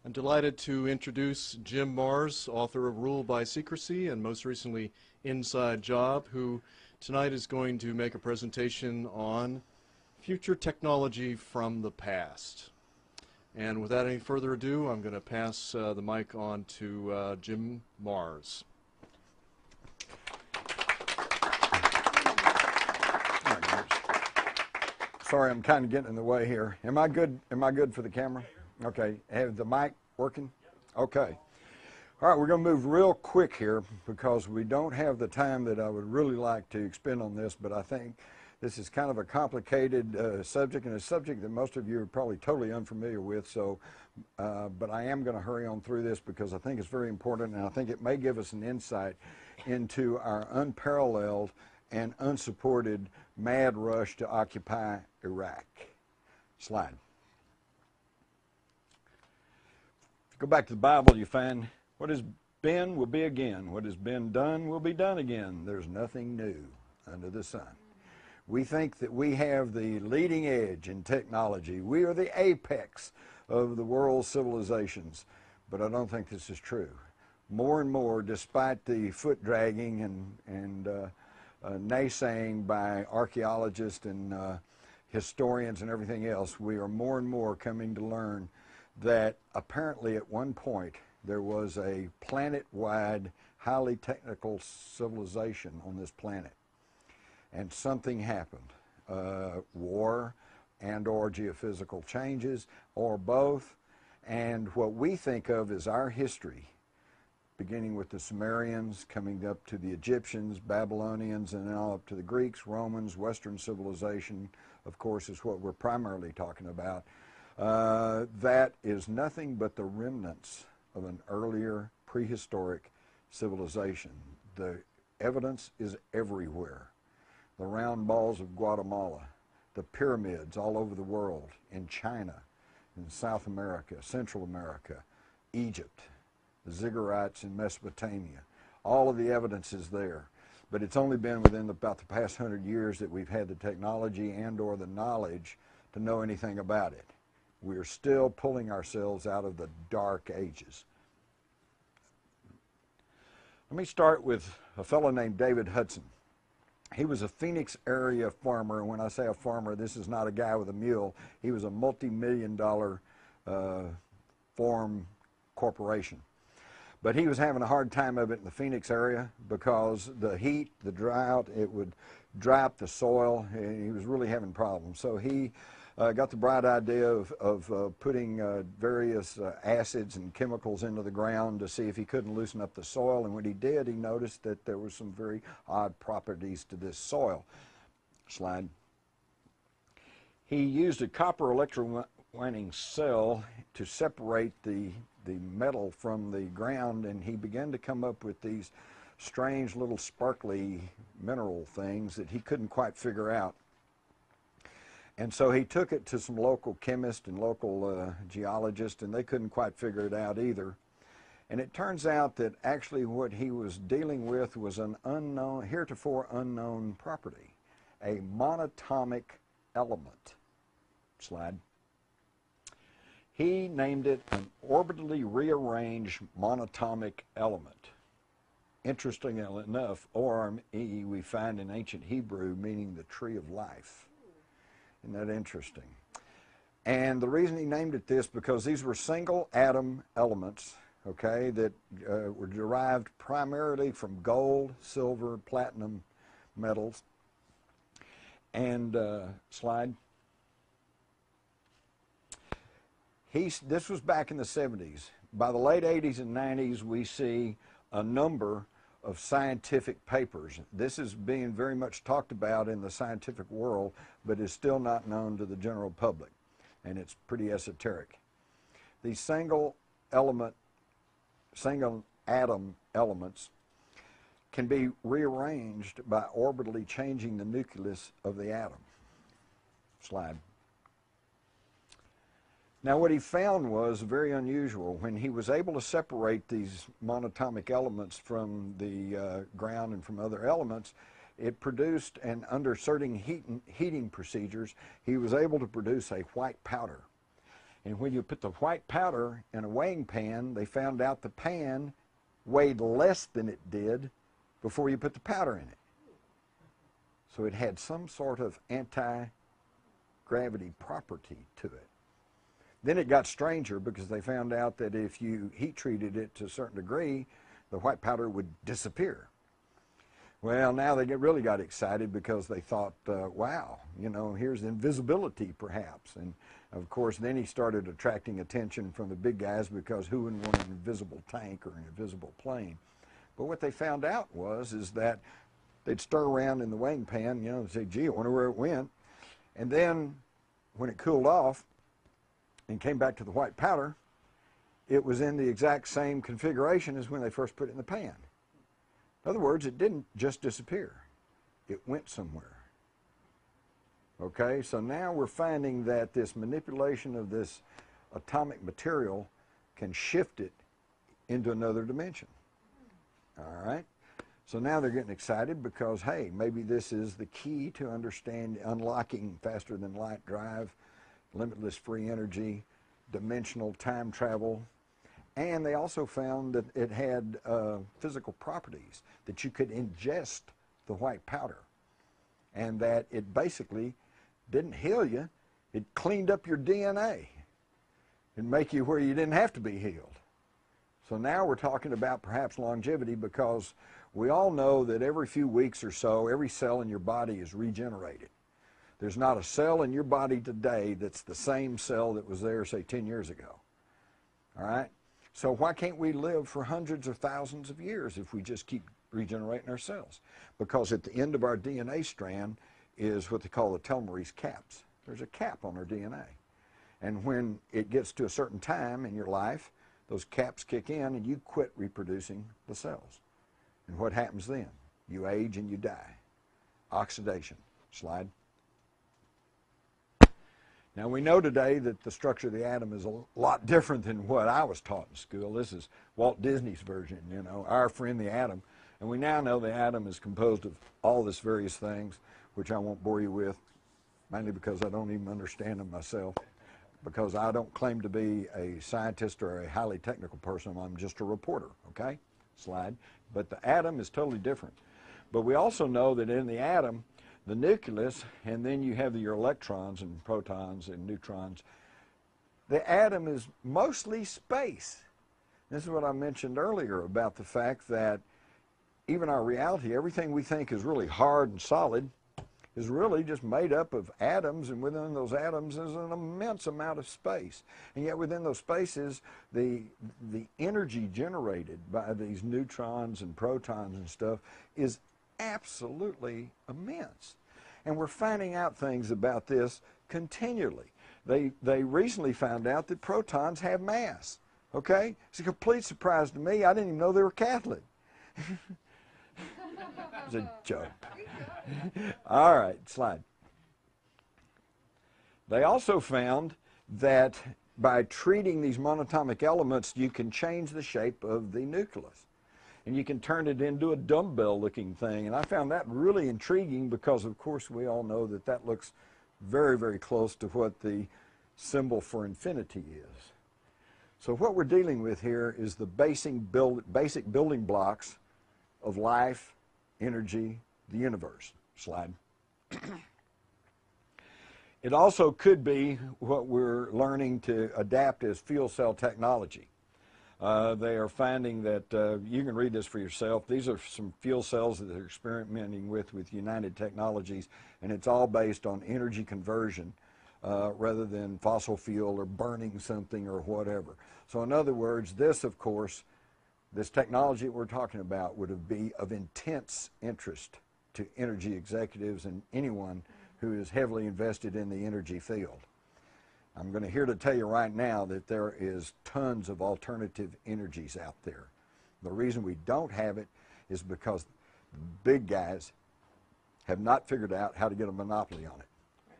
I'm delighted to introduce Jim Marrs, author of Rule by Secrecy and most recently Inside Job, who tonight is going to make a presentation on future technology from the past. And without any further ado, I'm going to pass the mic on to Jim Marrs. Sorry, I'm kind of getting in the way here. Am I good? Am I good for the camera? Okay. Have the mic working? Okay. All right, we're going to move real quick here because we don't have the time that I would really like to expend on this, but I think this is kind of a complicated subject, and a subject that most of you are probably totally unfamiliar with. So, but I am going to hurry on through this because I think it's very important, and I think it may give us an insight into our unparalleled and unsupported mad rush to occupy Iraq. Slide. If you go back to the Bible, you find what has been will be again. What has been done will be done again. There's nothing new under the sun. We think that we have the leading edge in technology. We are the apex of the world's civilizations, but I don't think this is true. More and more, despite the foot dragging and naysaying by archaeologists and historians and everything else, we are more and more coming to learn that apparently at one point there was a planet-wide, highly technical civilization on this planet. And something happened, war and or geophysical changes, or both. And what we think of as our history, beginning with the Sumerians, coming up to the Egyptians, Babylonians, and now up to the Greeks, Romans, Western civilization, of course, is what we're primarily talking about. That is nothing but the remnants of an earlier prehistoric civilization. The evidence is everywhere. The round balls of Guatemala, the pyramids all over the world, in China, in South America, Central America, Egypt, the ziggurats in Mesopotamia. All of the evidence is there. But it's only been within about the past 100 years that we've had the technology and or the knowledge to know anything about it. We're still pulling ourselves out of the dark ages. Let me start with a fellow named David Hudson. He was a Phoenix area farmer, and when I say a farmer, this is not a guy with a mule. He was a multi-million-dollar farm corporation. But he was having a hard time of it in the Phoenix area because the heat, the drought, it would dry up the soil, and he was really having problems. So he got the bright idea of putting various acids and chemicals into the ground to see if he couldn't loosen up the soil. And when he did, he noticed that there were some very odd properties to this soil. Slide. He used a copper electrowinning cell to separate the metal from the ground, and he began to come up with these strange little sparkly mineral things that he couldn't quite figure out. And so he took it to some local chemists and local geologists, and they couldn't quite figure it out either. And it turns out that actually what he was dealing with was an unknown, heretofore unknown property, a monatomic element. Slide. He named it an orbitally rearranged monatomic element. Interestingly enough, ORME we find in ancient Hebrew meaning the tree of life. Isn't that interesting? And the reason he named it this, because these were single atom elements, okay, that were derived primarily from gold, silver, platinum metals. And slide. This was back in the 70s. By the late 80s and 90s, we see a number of scientific papers. This is being very much talked about in the scientific world, but is still not known to the general public, and it's pretty esoteric. These single atom elements can be rearranged by orbitally changing the nucleus of the atom. Slide. Now what he found was very unusual. When he was able to separate these monatomic elements from the ground and from other elements, it produced, and under certain heating procedures, he was able to produce a white powder. And when you put the white powder in a weighing pan, they found out the pan weighed less than it did before you put the powder in it. So it had some sort of anti-gravity property to it. Then it got stranger because they found out that if you heat treated it to a certain degree, the white powder would disappear. Well, now they really got excited because they thought, wow, you know, here's invisibility perhaps. And of course, then he started attracting attention from the big guys because who wouldn't want an invisible tank or an invisible plane? But what they found out is that they'd stir around in the weighing pan, you know, and say, gee, I wonder where it went. And then when it cooled off and came back to the white powder, it was in the exact same configuration as when they first put it in the pan. In other words, it didn't just disappear. It went somewhere. Okay, so now we're finding that this manipulation of this atomic material can shift it into another dimension. All right? So now they're getting excited because, hey, maybe this is the key to unlocking faster than light drive, limitless free energy, dimensional time travel. And they also found that it had physical properties, that you could ingest the white powder, and that it basically didn't heal you, it cleaned up your DNA and make you where you didn't have to be healed. So now we're talking about perhaps longevity, because we all know that every few weeks or so, every cell in your body is regenerated. There's not a cell in your body today that's the same cell that was there, say, 10 years ago. All right? So why can't we live for hundreds or thousands of years if we just keep regenerating our cells? Because at the end of our DNA strand is what they call the telomerase caps. There's a cap on our DNA. And when it gets to a certain time in your life, those caps kick in and you quit reproducing the cells. And what happens then? You age and you die. Oxidation. Slide. Now we know today that the structure of the atom is a lot different than what I was taught in school. This is Walt Disney's version, you know, our friend the atom. And we now know the atom is composed of all these various things, which I won't bore you with, mainly because I don't even understand them myself, because I don't claim to be a scientist or a highly technical person. I'm just a reporter, okay? Slide. But the atom is totally different. But we also know that in the atom, the nucleus, and then you have your electrons and protons and neutrons. The atom is mostly space. This is what I mentioned earlier about the fact that even our reality, everything we think is really hard and solid, is really just made up of atoms, and within those atoms is an immense amount of space. And yet within those spaces, the energy generated by these neutrons and protons and stuff is absolutely immense. And we're finding out things about this continually. They recently found out that protons have mass. Okay? It's a complete surprise to me. I didn't even know they were Catholic. It's a joke. All right, slide. They also found that by treating these monatomic elements, you can change the shape of the nucleus. And you can turn it into a dumbbell-looking thing. And I found that really intriguing because, of course, we all know that that looks very, very close to what the symbol for infinity is. So what we're dealing with here is the basic building blocks of life, energy, the universe. Slide. It also could be what we're learning to adapt as fuel cell technology. They are finding that, you can read this for yourself, these are some fuel cells that they're experimenting with United Technologies, and it's all based on energy conversion rather than fossil fuel or burning something or whatever. So in other words, this, of course, this technology that we're talking about would be of intense interest to energy executives and anyone who is heavily invested in the energy field. I'm going to here to tell you right now that there is tons of alternative energies out there. The reason we don't have it is because the big guys have not figured out how to get a monopoly on it.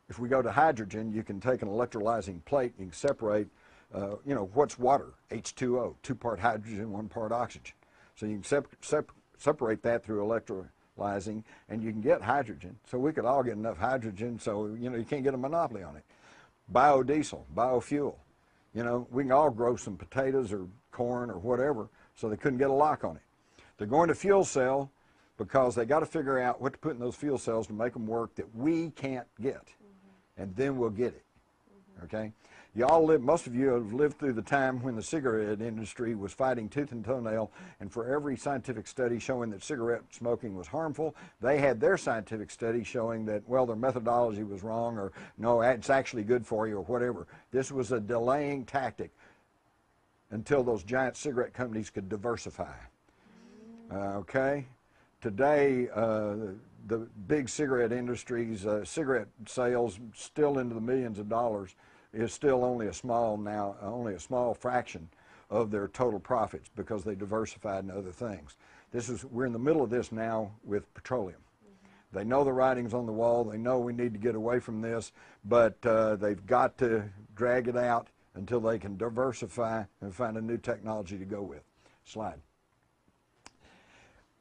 If we go to hydrogen, you can take an electrolyzing plate, you can separate, you know, what's water? H2O, 2-part hydrogen, 1 part oxygen. So you can separate that through electrolyzing, and you can get hydrogen. So we could all get enough hydrogen, so, you know, you can't get a monopoly on it. biodiesel, biofuel. You know, we can all grow some potatoes or corn or whatever, so they couldn't get a lock on it. They're going to fuel cell because they got to figure out what to put in those fuel cells to make them work that we can't get, and then we'll get it. Okay? Y'all live, most of you have lived through the time when the cigarette industry was fighting tooth and toenail, and for every scientific study showing that cigarette smoking was harmful, they had their scientific study showing that, well, their methodology was wrong, or no, it's actually good for you, or whatever. This was a delaying tactic until those giant cigarette companies could diversify. Okay? Today, the big cigarette industries, cigarette sales still into the millions of dollars, is still only a small fraction of their total profits because they diversified into other things. We're in the middle of this now with petroleum. They know the writing's on the wall. They know we need to get away from this, but they've got to drag it out until they can diversify and find a new technology to go with. Slide.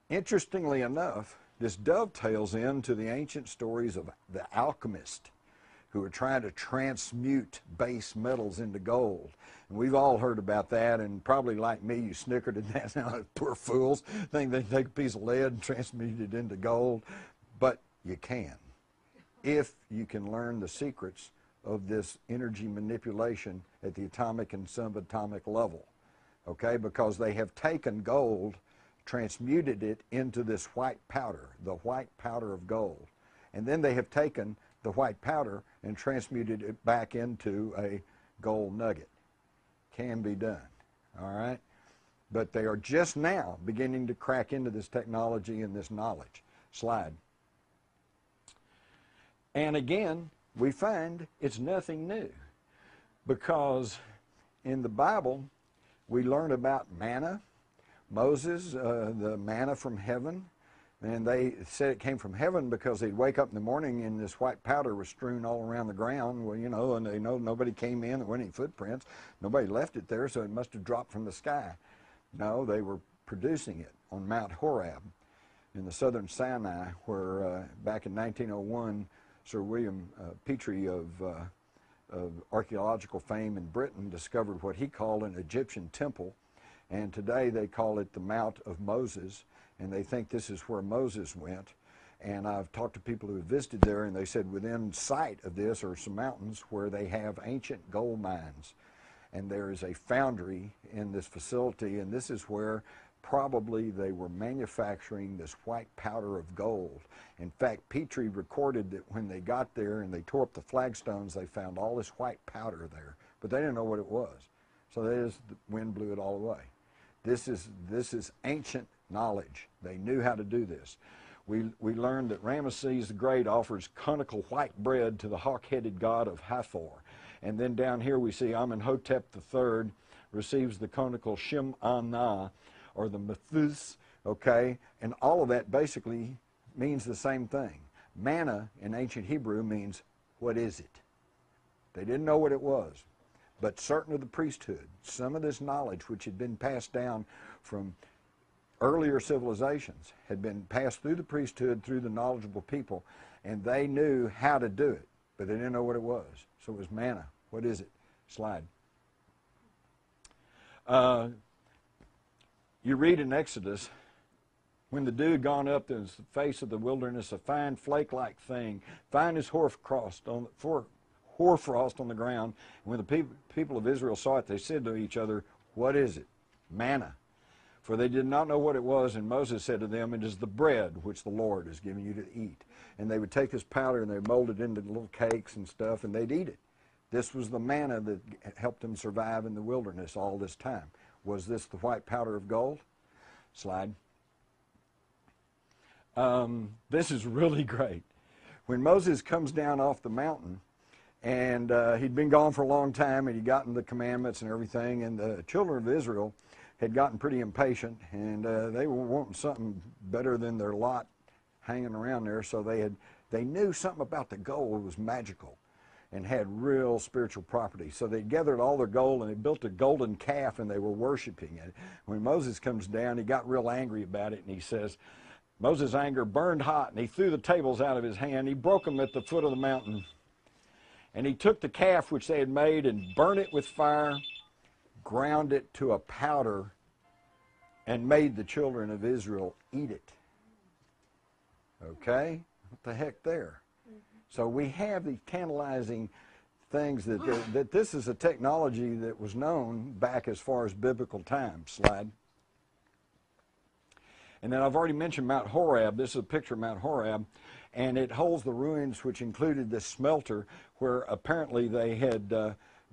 Interestingly enough, this dovetails into the ancient stories of the alchemist who were trying to transmute base metals into gold. And we've all heard about that, and probably like me, you snickered at that. Now, poor fools think they can take a piece of lead and transmute it into gold. But you can, if you can learn the secrets of this energy manipulation at the atomic and subatomic level. Okay, because they have taken gold, transmuted it into this white powder, the white powder of gold. And then they have taken the white powder and transmuted it back into a gold nugget. Can be done, all right? But they are just now beginning to crack into this technology and this knowledge. Slide. And again, we find it's nothing new, because in the Bible, we learn about manna, Moses, the manna from heaven. And they said it came from heaven because they'd wake up in the morning and this white powder was strewn all around the ground. Well, you know, and they know nobody came in, there weren't any footprints. Nobody left it there, so it must have dropped from the sky. No, they were producing it on Mount Horeb in the southern Sinai, where back in 1901, Sir William Petrie of archaeological fame in Britain discovered what he called an Egyptian temple. And today they call it the Mount of Moses. And they think this is where Moses went. And I've talked to people who have visited there, and they said within sight of this are some mountains where they have ancient gold mines. And there is a foundry in this facility, and this is where probably they were manufacturing this white powder of gold. In fact, Petrie recorded that when they got there and they tore up the flagstones, they found all this white powder there. But they didn't know what it was. So the wind blew it all away. This is ancient knowledge. They knew how to do this. We learned that Ramesses the Great offers conical white bread to the hawk-headed god of Hathor. And then down here we see Amenhotep III receives the conical Shem-Anah, or the Methus, okay? And all of that basically means the same thing. Manna in ancient Hebrew means, what is it? They didn't know what it was. But certain of the priesthood, some of this knowledge which had been passed down from earlier civilizations had been passed through the priesthood, through the knowledgeable people, and they knew how to do it, but they didn't know what it was. So it was manna. What is it? Slide. You read in Exodus, when the dew had gone up the face of the wilderness, a fine flake-like thing, fine as hoarfrost on the ground. And when the people of Israel saw it, they said to each other, what is it? Manna. For they did not know what it was, and Moses said to them, it is the bread which the Lord is giving you to eat. And they would take this powder and they would mold it into little cakes and stuff, and they'd eat it. This was the manna that helped them survive in the wilderness all this time. Was this the white powder of gold? Slide. This is really great. When Moses comes down off the mountain, and he'd been gone for a long time, and he'd gotten the commandments and everything, and the children of Israel had gotten pretty impatient, and they were wanting something better than their lot hanging around there, so they knew something about the gold was magical and had real spiritual property. So they gathered all their gold, and they built a golden calf, and they were worshiping it. When Moses comes down, he got real angry about it, and he says, Moses' anger burned hot, and he threw the tables out of his hand. He broke them at the foot of the mountain. And he took the calf which they had made and burnt it with fire, ground it to a powder, and made the children of Israel eat it. Okay? What the heck there? So we have these tantalizing things that this is a technology that was known back as far as biblical times. Slide. And then I've already mentioned Mount Horeb. This is a picture of Mount Horeb, and it holds the ruins which included this smelter where apparently they had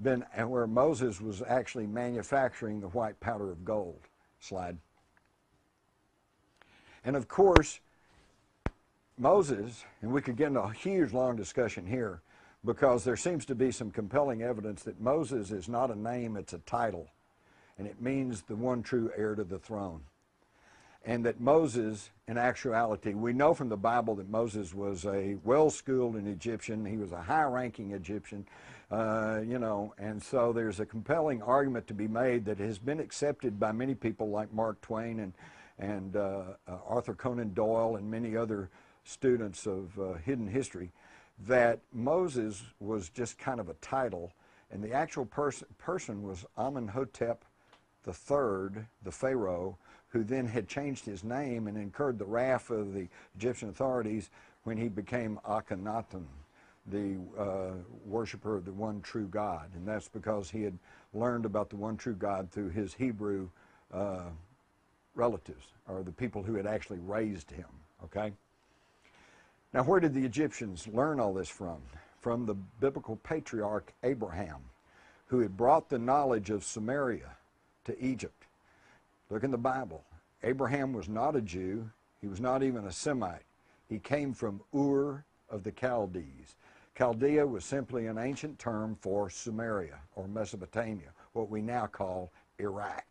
been, and where Moses was actually manufacturing the white powder of gold. Slide. And of course, Moses, and we could get into a huge long discussion here, because there seems to be some compelling evidence that Moses is not a name, it's a title. And it means the one true heir to the throne. And that Moses, in actuality, we know from the Bible that Moses was a well-schooled Egyptian. He was a high-ranking Egyptian, and so there's a compelling argument to be made that has been accepted by many people like Mark Twain and Arthur Conan Doyle and many other students of hidden history, that Moses was just kind of a title, and the actual person was Amenhotep III, the pharaoh, who then had changed his name and incurred the wrath of the Egyptian authorities when he became Akhenaten, the worshiper of the one true God. And that's because he had learned about the one true God through his Hebrew relatives, or the people who had actually raised him, okay? Now, where did the Egyptians learn all this from? From the biblical patriarch Abraham, who had brought the knowledge of Samaria to Egypt. Look in the Bible. Abraham was not a Jew. He was not even a Semite. He came from Ur of the Chaldees. Chaldea was simply an ancient term for Samaria or Mesopotamia, what we now call Iraq.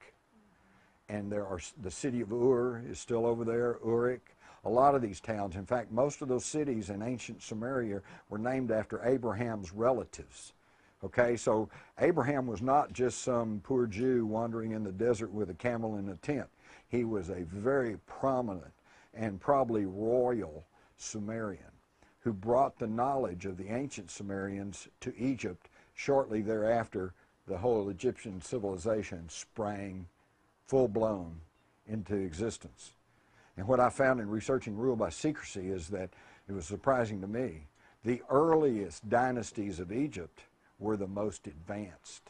And the city of Ur is still over there, Uruk. A lot of these towns, in fact, most of those cities in ancient Samaria were named after Abraham's relatives. Okay, so Abraham was not just some poor Jew wandering in the desert with a camel in a tent. He was a very prominent and probably royal Sumerian who brought the knowledge of the ancient Sumerians to Egypt. Shortly thereafter, the whole Egyptian civilization sprang full-blown into existence. And what I found in researching Rule by Secrecy is that it was surprising to me. The earliest dynasties of Egypt were the most advanced.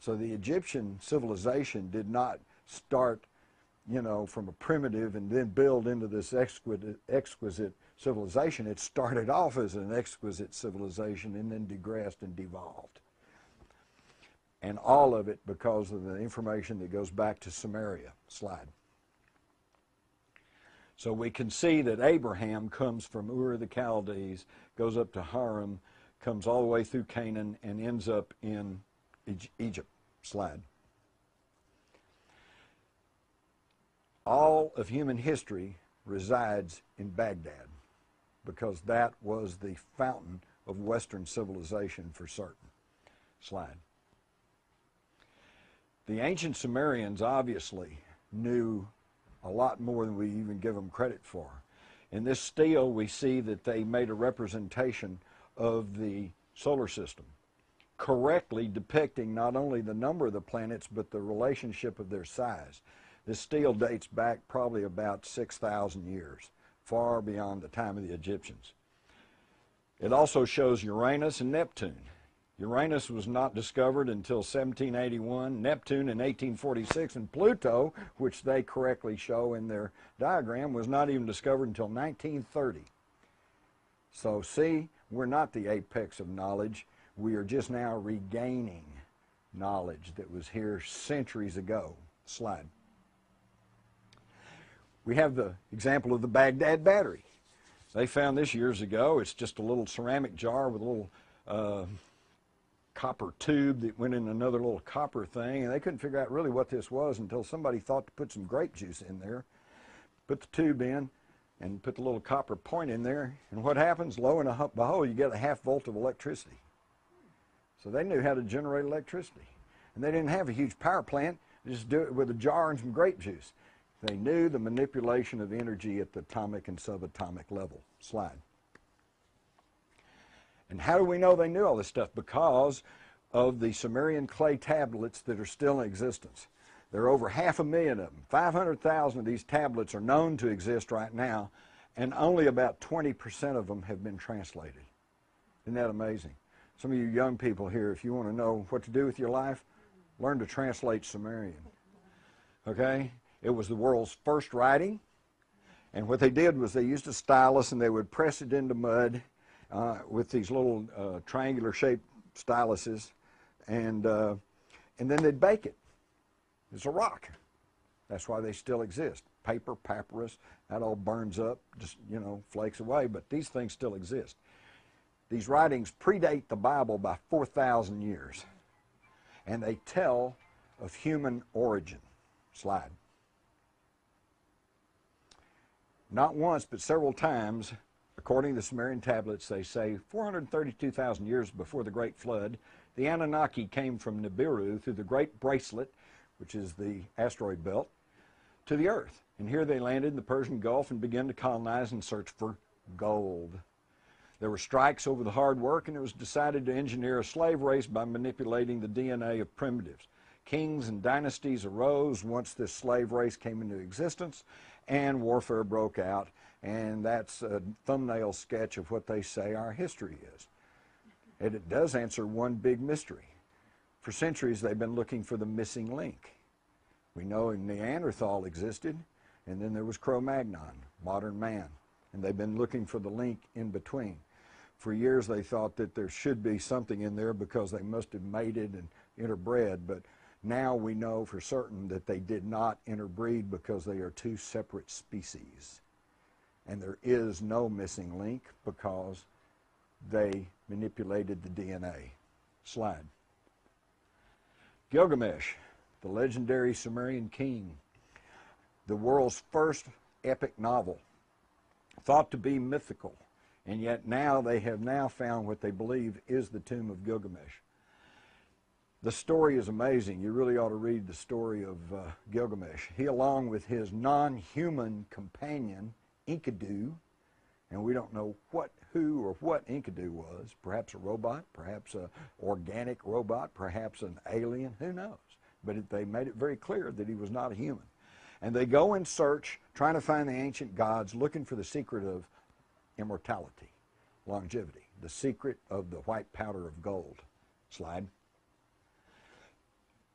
So the Egyptian civilization did not start, from a primitive and then build into this exquisite civilization. It started off as an exquisite civilization and then digressed and devolved. And all of it because of the information that goes back to Samaria. Slide. So we can see that Abraham comes from Ur of the Chaldees, goes up to Haran, comes all the way through Canaan, and ends up in Egypt. Slide. All of human history resides in Baghdad because that was the fountain of Western civilization for certain. Slide. The ancient Sumerians obviously knew a lot more than we even give them credit for. In this stele, we see that they made a representation of the solar system, correctly depicting not only the number of the planets, but the relationship of their size. This stele dates back probably about 6,000 years, far beyond the time of the Egyptians. It also shows Uranus and Neptune. Uranus was not discovered until 1781, Neptune in 1846, and Pluto, which they correctly show in their diagram, was not even discovered until 1930. So see, we're not the apex of knowledge. We are just now regaining knowledge that was here centuries ago. Slide. We have the example of the Baghdad battery. They found this years ago. It's just a little ceramic jar with a little copper tube that went in another little copper thing, and they couldn't figure out really what this was until somebody thought to put some grape juice in there, put the tube in, and put the little copper point in there, and what happens? Lo and behold, you get a half volt of electricity. So they knew how to generate electricity. And they didn't have a huge power plant, they just do it with a jar and some grape juice. They knew the manipulation of energy at the atomic and subatomic level. Slide. And how do we know they knew all this stuff? Because of the Sumerian clay tablets that are still in existence. There are over 500,000 of them. 500,000 of these tablets are known to exist right now, and only about 20% of them have been translated. Isn't that amazing? Some of you young people here, if you want to know what to do with your life, learn to translate Sumerian. Okay? It was the world's first writing, and what they did was they used a stylus and they would press it into mud with these little triangular-shaped styluses, and then they'd bake it. It's a rock. That's why they still exist. Paper, papyrus, that all burns up, just, flakes away, but these things still exist. These writings predate the Bible by 4,000 years, and they tell of human origin. Slide. Not once, but several times, according to the Sumerian tablets, they say 432,000 years before the Great Flood, the Anunnaki came from Nibiru through the Great Bracelet, which is the asteroid belt, to the Earth. And here they landed in the Persian Gulf and began to colonize and search for gold. There were strikes over the hard work, and it was decided to engineer a slave race by manipulating the DNA of primitives. Kings and dynasties arose once this slave race came into existence, and warfare broke out, and that's a thumbnail sketch of what they say our history is. And it does answer one big mystery. For centuries, they've been looking for the missing link. We know Neanderthal existed, and then there was Cro-Magnon, modern man, and they've been looking for the link in between. For years, they thought that there should be something in there because they must have mated and interbred, but now we know for certain that they did not interbreed because they are two separate species. And there is no missing link because they manipulated the DNA. Slide. Gilgamesh, the legendary Sumerian king, the world's first epic novel, thought to be mythical, and yet now they have now found what they believe is the tomb of Gilgamesh. The story is amazing. You really ought to read the story of Gilgamesh. He, along with his non-human companion, Enkidu, and we don't know who or what Enkidu was, perhaps a robot, perhaps an organic robot, perhaps an alien, who knows? But they made it very clear that he was not a human. And they go in search, trying to find the ancient gods, looking for the secret of immortality, longevity, the secret of the white powder of gold. Slide.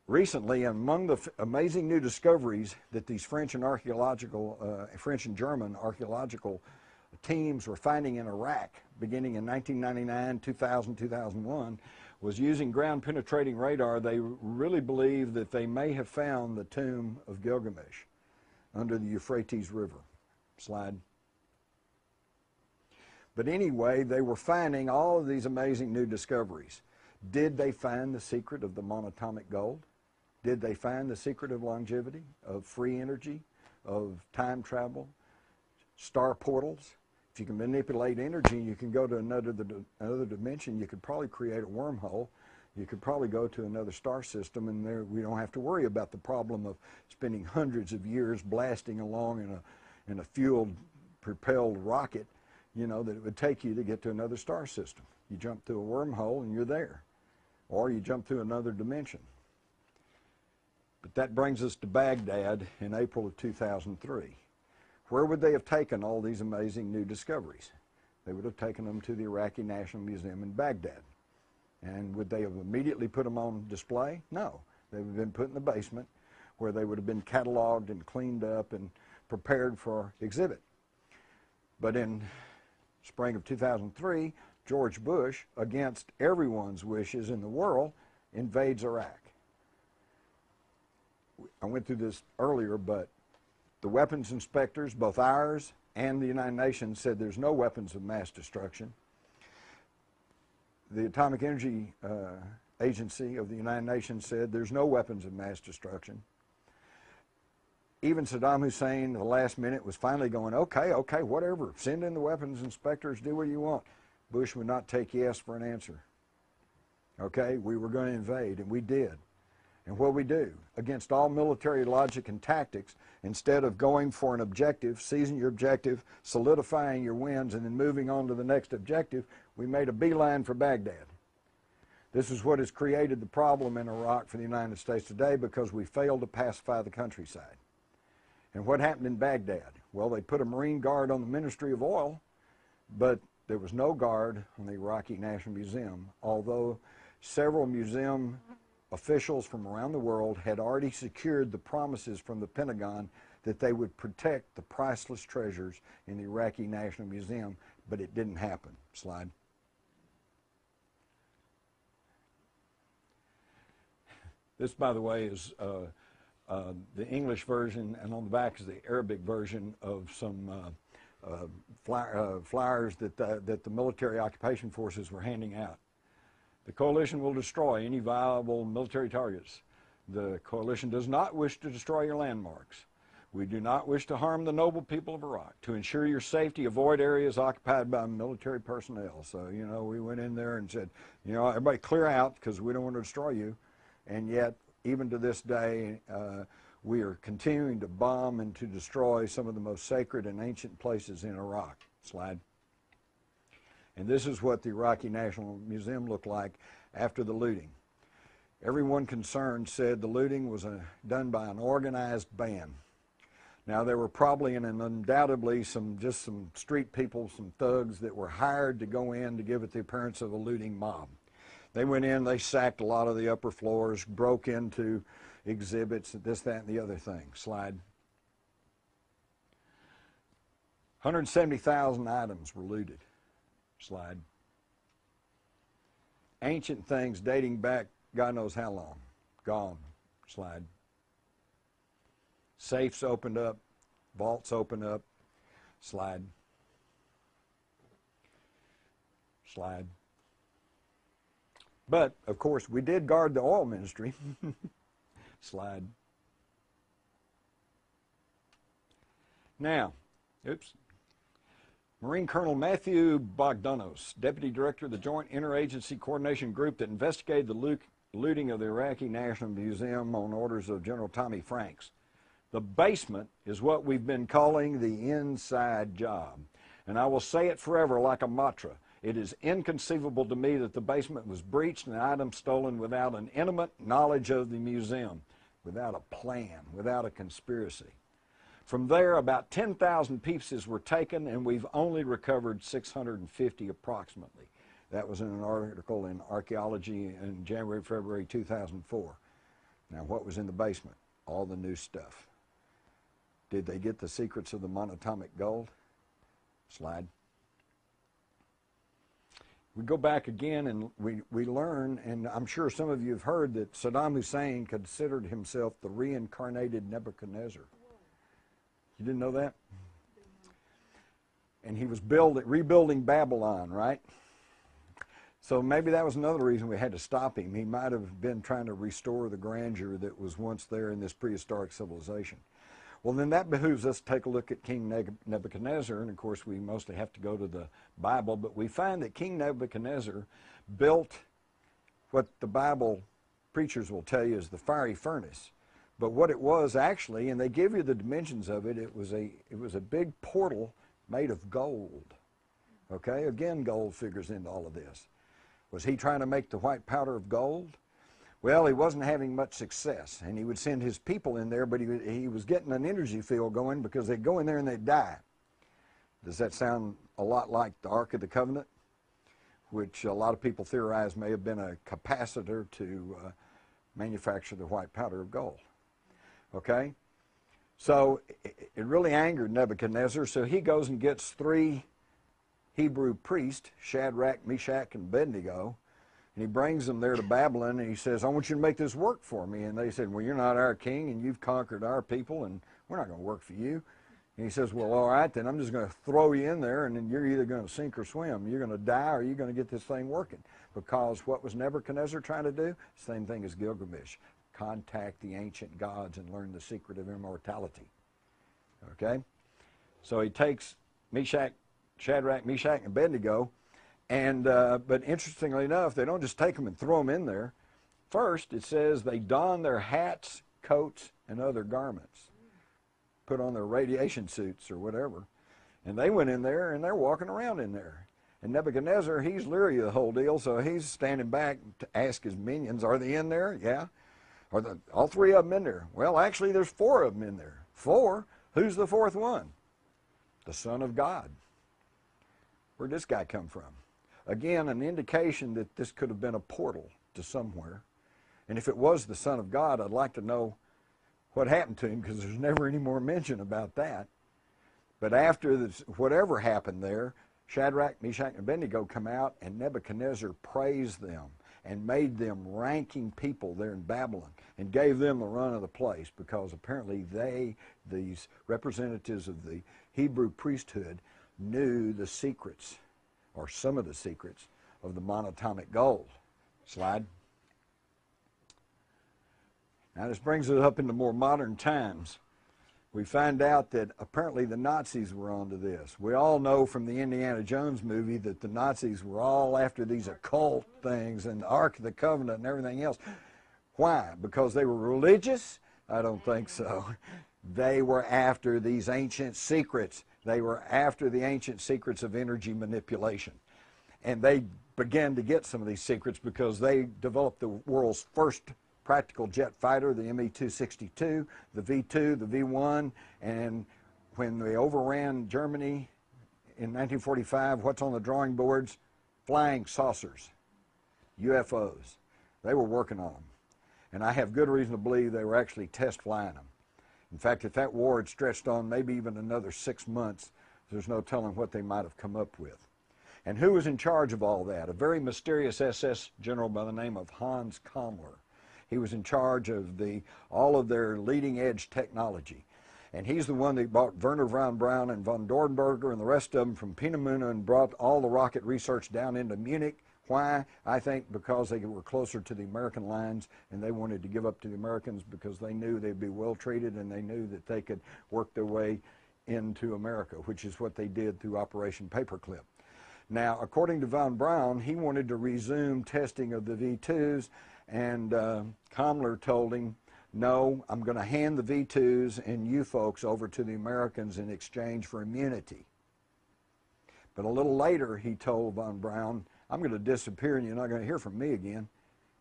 Recently, among the amazing new discoveries that these French and German archaeological teams were finding in Iraq beginning in 1999, 2000, 2001, was using ground-penetrating radar. They really believe that they may have found the tomb of Gilgamesh under the Euphrates River. Slide. But anyway, they were finding all of these amazing new discoveries. Did they find the secret of the monatomic gold? Did they find the secret of longevity, of free energy, of time travel, star portals? If you can manipulate energy, you can go to another dimension. You could probably create a wormhole. You could probably go to another star system, and there we don't have to worry about the problem of spending hundreds of years blasting along in a fuel-propelled rocket, that it would take you to get to another star system. You jump through a wormhole, and you're there. Or you jump through another dimension. But that brings us to Baghdad in April of 2003. Where would they have taken all these amazing new discoveries? They would have taken them to the Iraqi National Museum in Baghdad. And would they have immediately put them on display? No. They would have been put in the basement where they would have been cataloged and cleaned up and prepared for exhibit. But in spring of 2003, George Bush, against everyone's wishes in the world, invades Iraq. I went through this earlier, but the weapons inspectors, both ours and the United Nations, said there's no weapons of mass destruction. The Atomic Energy Agency of the United Nations said there's no weapons of mass destruction. Even Saddam Hussein, at the last minute, was finally going, okay, whatever, send in the weapons inspectors, do what you want. Bush would not take yes for an answer. Okay, we were going to invade, and we did. And what we do, against all military logic and tactics, instead of going for an objective, seizing your objective, solidifying your wins, and then moving on to the next objective, We made a beeline for Baghdad. This is what has created the problem in Iraq for the United States today, because we failed to pacify the countryside. And what happened in Baghdad? Well, they put a Marine Guard on the Ministry of Oil, but there was no guard on the Iraqi National Museum, although several museum officials from around the world had already secured the promises from the Pentagon that they would protect the priceless treasures in the Iraqi National Museum, but it didn't happen. Slide. This, by the way, is the English version, and on the back is the Arabic version of some flyers that the military occupation forces were handing out. The coalition will destroy any viable military targets. The coalition does not wish to destroy your landmarks. We do not wish to harm the noble people of Iraq. To ensure your safety, avoid areas occupied by military personnel. So, you know, we went in there and said, you know, everybody clear out because we don't want to destroy you. And yet, even to this day, we are continuing to bomb and to destroy some of the most sacred and ancient places in Iraq. Slide. And this is what the Iraqi National Museum looked like after the looting. Everyone concerned said the looting was done by an organized band. Now, there were probably and undoubtedly some street people, some thugs that were hired to go in to give it the appearance of a looting mob. They went in, they sacked a lot of the upper floors, broke into exhibits, this, that, and the other thing. Slide. 170,000 items were looted. Slide. Ancient things dating back God knows how long. Gone. Slide. Safes opened up. Vaults opened up. Slide. Slide. But, of course, we did guard the oil ministry. Slide. Now, oops. Marine Colonel Matthew Bogdanos, Deputy Director of the Joint Interagency Coordination Group that investigated the looting of the Iraqi National Museum on orders of General Tommy Franks. The basement is what we've been calling the inside job. And I will say it forever like a mantra. It is inconceivable to me that the basement was breached and items stolen without an intimate knowledge of the museum, without a plan, without a conspiracy. From there, about 10,000 pieces were taken, and we've only recovered 650 approximately. That was in an article in Archaeology in January, February 2004. Now, what was in the basement? All the new stuff. Did they get the secrets of the monatomic gold? Slide. We go back again and we learn, and I'm sure some of you have heard that Saddam Hussein considered himself the reincarnated Nebuchadnezzar. You didn't know that? And he was rebuilding Babylon, right? So maybe that was another reason we had to stop him. He might have been trying to restore the grandeur that was once there in this prehistoric civilization. Well, then that behooves us to take a look at King Nebuchadnezzar, and of course we mostly have to go to the Bible, but we find that King Nebuchadnezzar built what the Bible preachers will tell you is the fiery furnace. But what it was actually, and they give you the dimensions of it, it was a big portal made of gold. Okay, again, gold figures into all of this. Was he trying to make the white powder of gold? Well, he wasn't having much success, and he would send his people in there, but he was getting an energy field going because they'd go in there and they'd die. Does that sound a lot like the Ark of the Covenant, which a lot of people theorize may have been a capacitor to manufacture the white powder of gold? Okay? So it really angered Nebuchadnezzar, so he goes and gets 3 Hebrew priests, Shadrach, Meshach, and Abednego, and he brings them there to Babylon, and he says, I want you to make this work for me. And they said, well, you're not our king, and you've conquered our people, and we're not going to work for you. And he says, well, all right, then I'm just going to throw you in there, and then you're either going to sink or swim. You're going to die, or you're going to get this thing working. Because what was Nebuchadnezzar trying to do? Same thing as Gilgamesh. Contact the ancient gods and learn the secret of immortality. Okay? So he takes Shadrach, Meshach, and Abednego, and but interestingly enough, they don't just take them and throw them in there. First, it says they don their hats, coats, and other garments, put on their radiation suits or whatever, and they went in there and they're walking around in there. And Nebuchadnezzar, he's leery of the whole deal, so he's standing back to ask his minions, are they in there? Yeah. Are all three of them in there? Well, actually, there's four of them in there. Four? Who's the fourth one? The Son of God. Where'd this guy come from? Again, an indication that this could have been a portal to somewhere. And if it was the Son of God, I'd like to know what happened to him, because there's never any more mention about that. But after this, whatever happened there, Shadrach, Meshach, and Abednego come out, and Nebuchadnezzar praised them and made them ranking people there in Babylon and gave them the run of the place, because apparently they, these representatives of the Hebrew priesthood, knew the secrets, or some of the secrets, of the monatomic gold. Slide. Now this brings it up into more modern times. We find out that apparently the Nazis were onto this. We all know from the Indiana Jones movie that the Nazis were all after these occult things and the Ark of the Covenant and everything else. Why? Because they were religious? I don't think so. They were after these ancient secrets. They were after the ancient secrets of energy manipulation. And they began to get some of these secrets because they developed the world's first practical jet fighter, the Me-262, the V-2, the V-1, and when they overran Germany in 1945, what's on the drawing boards? Flying saucers, UFOs. They were working on them. And I have good reason to believe they were actually test flying them. In fact, if that war had stretched on maybe even another 6 months, there's no telling what they might have come up with. And who was in charge of all that? A very mysterious SS general by the name of Hans Kammler. He was in charge of all of their leading edge technology. And he's the one that brought Werner von Braun and von Dornberger and the rest of them from Peenemünde and brought all the rocket research down into Munich. Why? I think because they were closer to the American lines and they wanted to give up to the Americans because they knew they'd be well treated and they knew that they could work their way into America, which is what they did through Operation Paperclip. Now, according to von Braun, he wanted to resume testing of the V-2s, and Kammler told him, no, I'm going to hand the V-2s and you folks over to the Americans in exchange for immunity. But a little later, he told von Braun, I'm going to disappear and you're not going to hear from me again.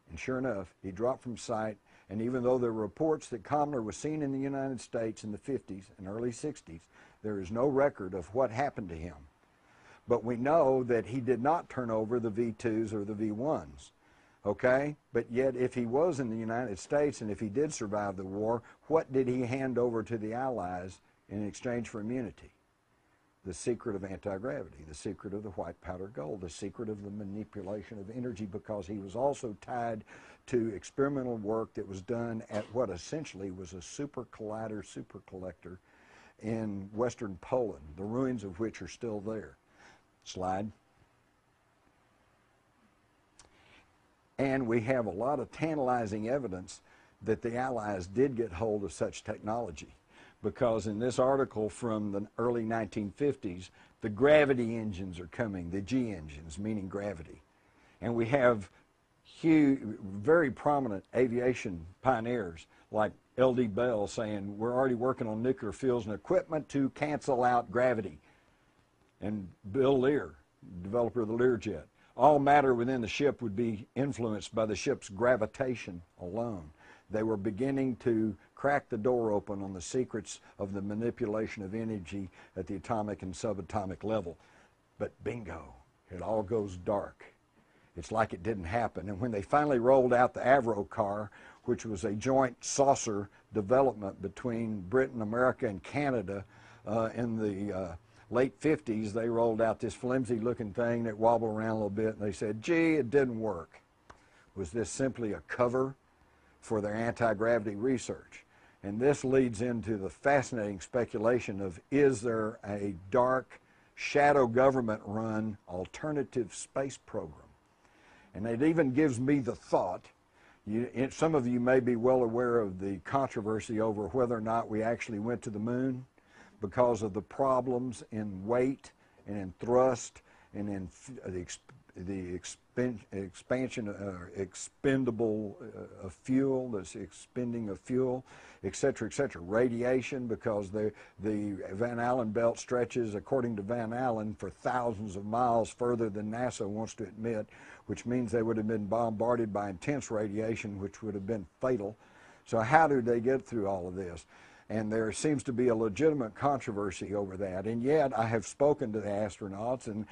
And sure enough, he dropped from sight, and even though there were reports that Kammler was seen in the United States in the 50s and early 60s, there is no record of what happened to him. But we know that he did not turn over the V-2s or the V-1s. Okay? But yet, if he was in the United States and if he did survive the war, what did he hand over to the Allies in exchange for immunity? The secret of anti-gravity, the secret of the white powder gold, the secret of the manipulation of energy, because he was also tied to experimental work that was done at what essentially was a super collider, super collector in western Poland, the ruins of which are still there. Slide. And we have a lot of tantalizing evidence that the Allies did get hold of such technology, because in this article from the early 1950s, the gravity engines are coming, the G engines, meaning gravity. And we have huge, very prominent aviation pioneers like L.D. Bell saying, we're already working on nuclear fuels and equipment to cancel out gravity. And Bill Lear, developer of the Learjet. All matter within the ship would be influenced by the ship's gravitation alone. They were beginning to crack the door open on the secrets of the manipulation of energy at the atomic and subatomic level. But bingo, it all goes dark. It's like it didn't happen. And when they finally rolled out the Avro car, which was a joint saucer development between Britain, America, and Canada in the late 50s, they rolled out this flimsy-looking thing that wobbled around a little bit, and they said, gee, it didn't work. Was this simply a cover for their anti-gravity research? And this leads into the fascinating speculation of, is there a dark, shadow government-run alternative space program? And it even gives me the thought, some of you may be well aware of the controversy over whether or not we actually went to the moon, because of the problems in weight and in thrust and in the expansion, expendable fuel, this expending of fuel, et cetera, radiation, because the Van Allen belt stretches, according to Van Allen, for thousands of miles further than NASA wants to admit, which means they would have been bombarded by intense radiation, which would have been fatal. So how did they get through all of this? And there seems to be a legitimate controversy over that. And yet I have spoken to the astronauts, and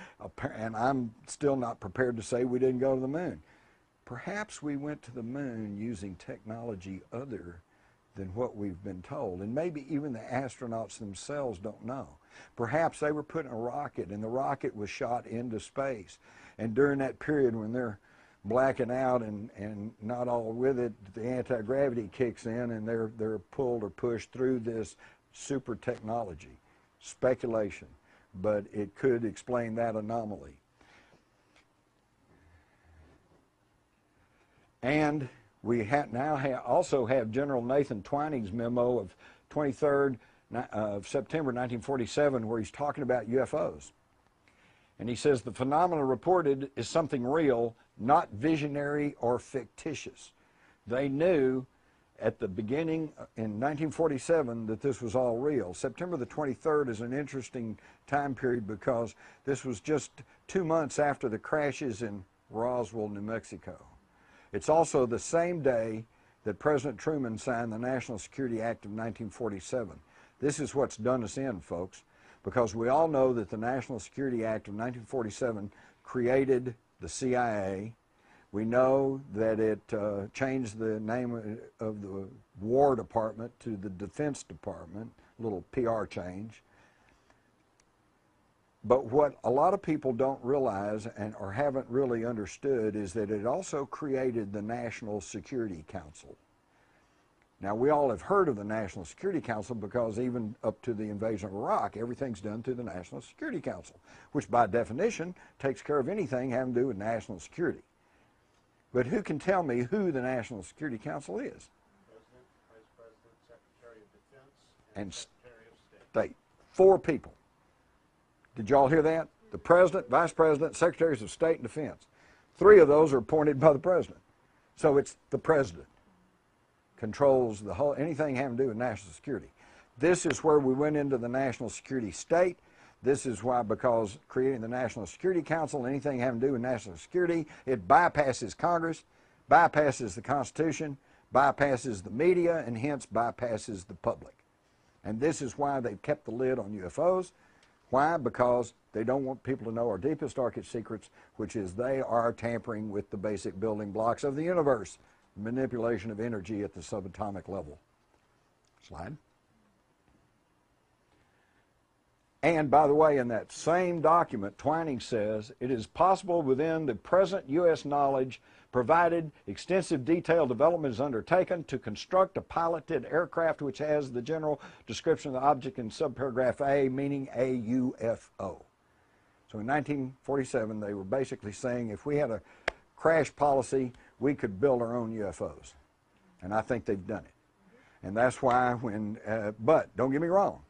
I'm still not prepared to say we didn't go to the moon. Perhaps we went to the moon using technology other than what we've been told. And maybe even the astronauts themselves don't know. Perhaps they were put in a rocket, and the rocket was shot into space. And during that period when they're blacking out and not all with it, the anti-gravity kicks in, and they're pulled or pushed through this super technology. Speculation, but it could explain that anomaly. And we also have General Nathan Twining's memo of 23rd of September 1947, where he's talking about UFOs. And he says the phenomena reported is something real, not visionary or fictitious. They knew at the beginning in 1947 that this was all real. September the 23rd is an interesting time period because this was just 2 months after the crashes in Roswell, New Mexico. It's also the same day that President Truman signed the National Security Act of 1947. This is what's done us in, folks, because we all know that the National Security Act of 1947 created the CIA. We know that it changed the name of the War Department to the Defense Department, a little PR change. But what a lot of people don't realize or haven't really understood is that it also created the National Security Council. Now, we all have heard of the National Security Council because even up to the invasion of Iraq, everything's done through the National Security Council, which by definition takes care of anything having to do with national security. But who can tell me who the National Security Council is? President, Vice President, Secretary of Defense, and Secretary of State. State. 4 people. Did y'all hear that? The President, Vice President, Secretaries of State and Defense. 3 of those are appointed by the President. So it's the President controls the whole, anything having to do with national security. This is where we went into the national security state. This is why, because creating the National Security Council, anything having to do with national security, it bypasses Congress, bypasses the Constitution, bypasses the media, and hence bypasses the public. And this is why they've kept the lid on UFOs. Why? Because they don't want people to know our deepest, darkest secrets, which is they are tampering with the basic building blocks of the universe, manipulation of energy at the subatomic level. Slide. And by the way, in that same document, Twining says, it is possible within the present U.S. knowledge, provided extensive detailed development is undertaken, to construct a piloted aircraft which has the general description of the object in subparagraph A, meaning a UFO. So in 1947, they were basically saying if we had a crash policy, we could build our own UFOs. And I think they've done it. And that's why but don't get me wrong,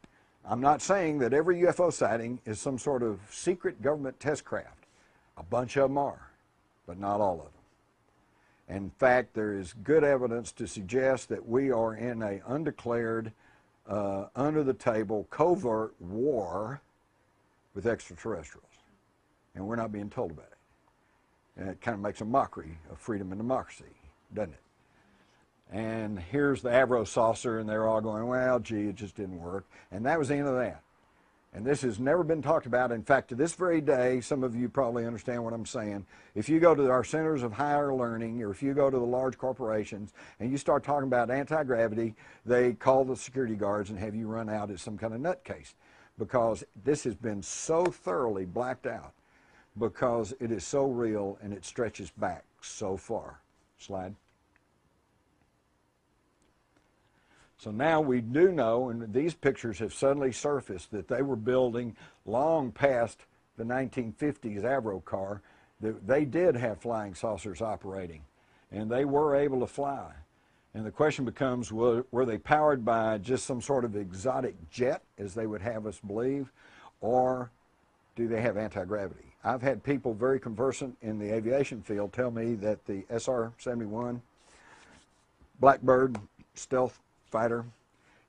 I'm not saying that every UFO sighting is some sort of secret government test craft. A bunch of them are, but not all of them. In fact, there is good evidence to suggest that we are in an undeclared, under-the-table, covert war with extraterrestrials. And we're not being told about it. And it kind of makes a mockery of freedom and democracy, doesn't it? And here's the Avro saucer, and they're all going, well, gee, it just didn't work. And that was the end of that. And this has never been talked about. In fact, to this very day, some of you probably understand what I'm saying. If you go to our centers of higher learning, or if you go to the large corporations, and you start talking about anti-gravity, they call the security guards and have you run out as some kind of nutcase, because this has been so thoroughly blacked out, because it is so real and it stretches back so far. Slide. So now we do know, and these pictures have suddenly surfaced, that they were building long past the 1950s Avro car. They did have flying saucers operating, and they were able to fly. And the question becomes, were they powered by just some sort of exotic jet, as they would have us believe, or do they have anti-gravity? I've had people very conversant in the aviation field tell me that the SR-71 Blackbird stealth fighter,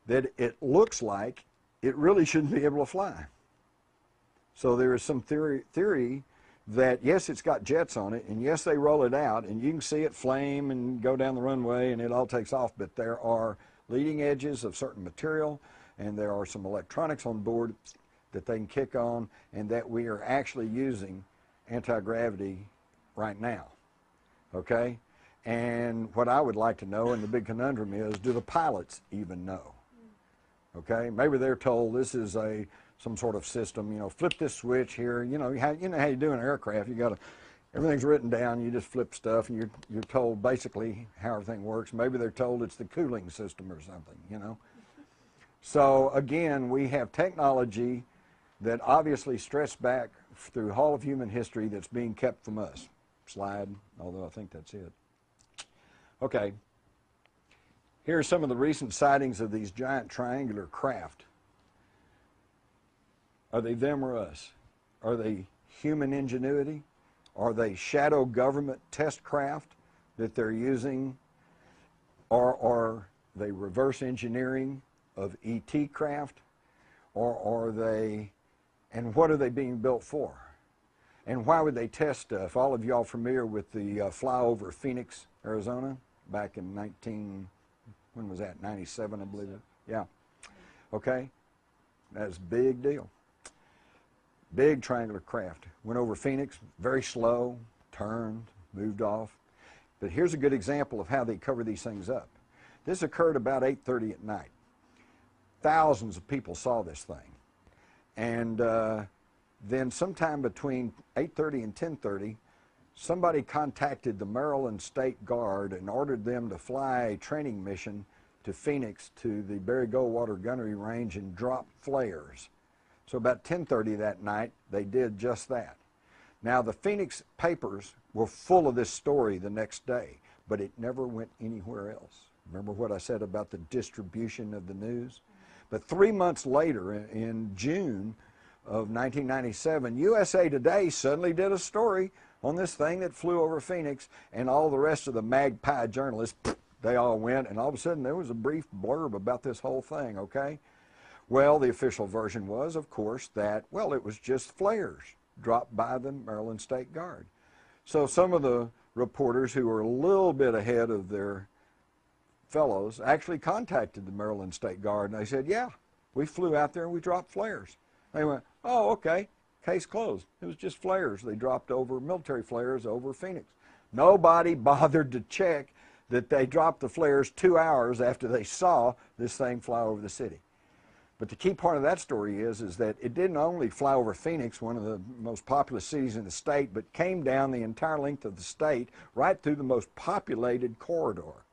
that it looks like it really shouldn't be able to fly. So there is some theory that, yes, it's got jets on it, and yes, they roll it out, and you can see it flame and go down the runway, and it all takes off, but there are leading edges of certain material, and there are some electronics on board that they can kick on, and that we are actually using anti-gravity right now, okay? And what I would like to know, and the big conundrum is, do the pilots even know? Okay, maybe they're told this is some sort of system, you know, flip this switch here. You know how you do in an aircraft. You got to, everything's written down. You just flip stuff, and you're told basically how everything works. Maybe they're told it's the cooling system or something, you know. So again, we have technology that obviously stretched back through all of human history that's being kept from us. Slide, although I think that's it. Okay. Here are some of the recent sightings of these giant triangular craft. Are they them or us? Are they human ingenuity? Are they shadow government test craft that they're using? Or are they reverse engineering of ET craft? Or are they, and what are they being built for? And why would they test stuff? All of y'all familiar with the flyover Phoenix, Arizona, back in when was that, 97, I believe? Yeah. Okay. That's a big deal. Big triangular craft. Went over Phoenix, very slow, turned, moved off. But here's a good example of how they cover these things up. This occurred about 8:30 at night. Thousands of people saw this thing. And then sometime between 8:30 and 10:30, somebody contacted the Maryland State Guard and ordered them to fly a training mission to Phoenix to the Barry Goldwater Gunnery Range and drop flares. So about 10:30 that night, they did just that. Now, the Phoenix papers were full of this story the next day, but it never went anywhere else. Remember what I said about the distribution of the news? But 3 months later, in June of 1997, USA Today suddenly did a story on this thing that flew over Phoenix, and all the rest of the magpie journalists, they all went, and all of a sudden there was a brief blurb about this whole thing, okay? Well, the official version was, of course, that, well, it was just flares dropped by the Maryland State Guard. So some of the reporters who were a little bit ahead of their fellows actually contacted the Maryland State Guard, and they said, yeah, we flew out there and we dropped flares. They went, oh, okay, case closed. It was just flares. They dropped over, military flares over Phoenix. Nobody bothered to check that they dropped the flares 2 hours after they saw this thing fly over the city. But the key part of that story is that it didn't only fly over Phoenix, one of the most populous cities in the state, but came down the entire length of the state, right through the most populated corridor.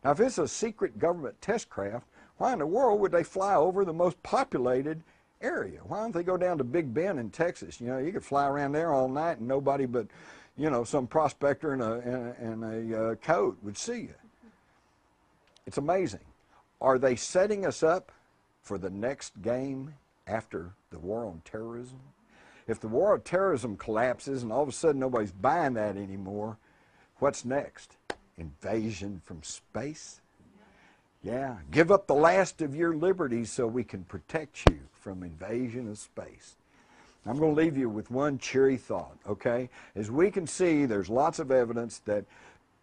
Now, if it's a secret government test craft, why in the world would they fly over the most populated area? Why don't they go down to Big Bend in Texas? You know, you could fly around there all night and nobody but, you know, some prospector in a coat would see you. It's amazing. Are they setting us up for the next game after the war on terrorism? If the war on terrorism collapses and all of a sudden nobody's buying that anymore, what's next? Invasion from space? Yeah, give up the last of your liberties so we can protect you from invasion of space. I'm going to leave you with one cheery thought, okay? As we can see, there's lots of evidence that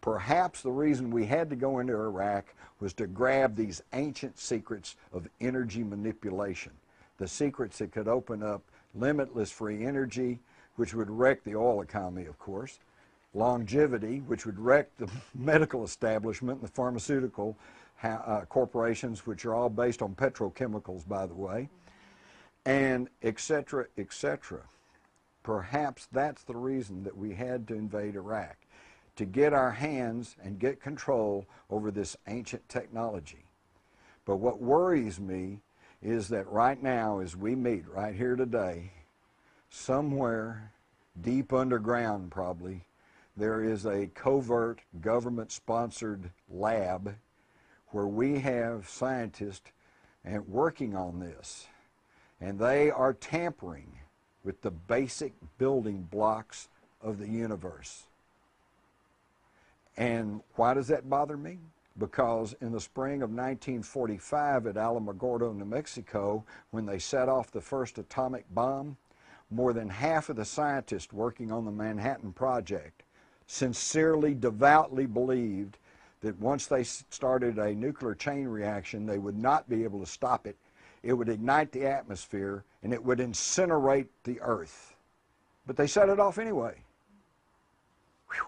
perhaps the reason we had to go into Iraq was to grab these ancient secrets of energy manipulation, the secrets that could open up limitless free energy, which would wreck the oil economy, of course, longevity, which would wreck the medical establishment and the pharmaceutical corporations, which are all based on petrochemicals, by the way, and et cetera, et cetera. Perhaps that's the reason that we had to invade Iraq, to get our hands and get control over this ancient technology. But what worries me is that right now, as we meet right here today, somewhere deep underground probably, there is a covert government-sponsored lab where we have scientists working on this, and they are tampering with the basic building blocks of the universe. And why does that bother me? Because in the spring of 1945 at Alamogordo, New Mexico, when they set off the first atomic bomb, more than half of the scientists working on the Manhattan Project sincerely, devoutly believed that once they started a nuclear chain reaction, they would not be able to stop it. It would ignite the atmosphere, and it would incinerate the earth. But they set it off anyway. Whew.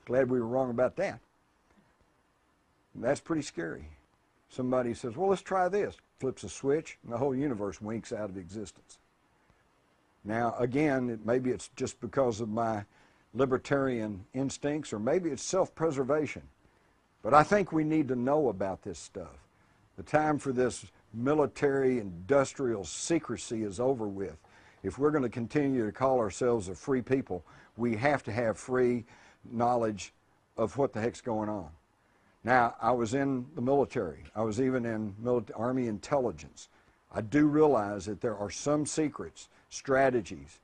Glad we were wrong about that. That's pretty scary. Somebody says, well, let's try this. Flips a switch, and the whole universe winks out of existence. Now, again, maybe it's just because of my libertarian instincts, or maybe it's self-preservation. But I think we need to know about this stuff. The time for this military industrial secrecy is over with. If we're going to continue to call ourselves a free people, we have to have free knowledge of what the heck's going on. Now, I was in the military. I was even in Army intelligence. I do realize that there are some secrets, strategies,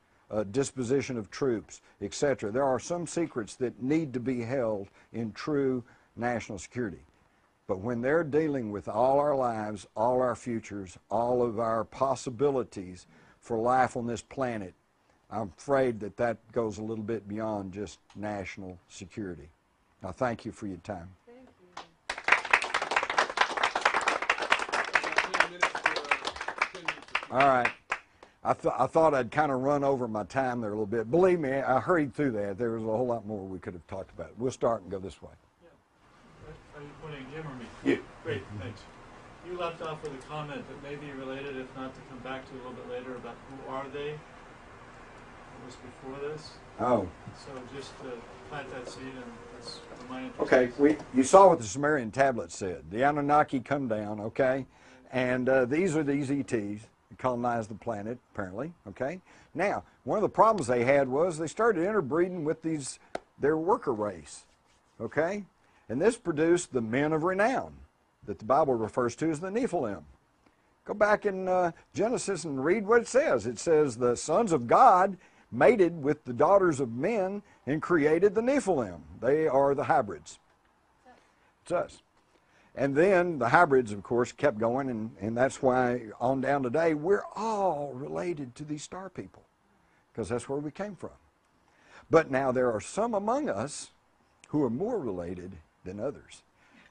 disposition of troops, etc. There are some secrets that need to be held in true national security. But when they're dealing with all our lives, all our futures, all of our possibilities for life on this planet, I'm afraid that that goes a little bit beyond just national security. Now, thank you for your time. All right. I thought I'd kind of run over my time there a little bit. Believe me, I hurried through that. There was a whole lot more we could have talked about. We'll start and go this way. Are you pointing him or me? You. Great, thanks. You left off with a comment that may be related, if not to come back to a little bit later, about who are they? What was before this? Oh. So just to plant that seed, and that's my interest. Okay, you saw what the Sumerian tablet said. The Anunnaki come down, okay? And these are these ETs. Colonized the planet, apparently, okay? Now, one of the problems they had was they started interbreeding with their worker race, okay? And this produced the men of renown that the Bible refers to as the Nephilim. Go back in Genesis and read what it says. It says the sons of God mated with the daughters of men and created the Nephilim. They are the hybrids. It's us. And then the hybrids, of course, kept going, and that's why on down today, we're all related to these star people, because that's where we came from. But now there are some among us who are more related than others.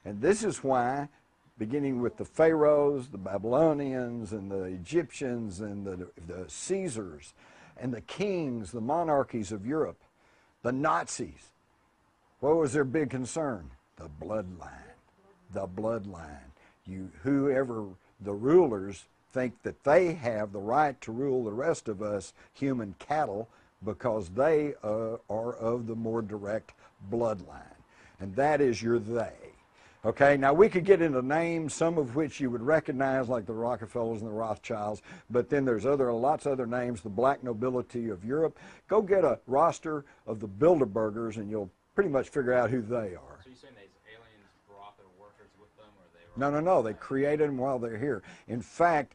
And this is why, beginning with the pharaohs, the Babylonians, and the Egyptians, and the Caesars, and the kings, the monarchies of Europe, the Nazis, what was their big concern? The bloodline. The bloodline. Whoever the rulers think that they have the right to rule the rest of us human cattle because they are of the more direct bloodline. And that is your they. Okay, now we could get into names, some of which you would recognize, like the Rockefellers and the Rothschilds, but then there's lots of other names, the black nobility of Europe. Go get a roster of the Bilderbergers and you'll pretty much figure out who they are. So you're saying these aliens brought their workers with them, or they were... No, they created them while they're here. In fact,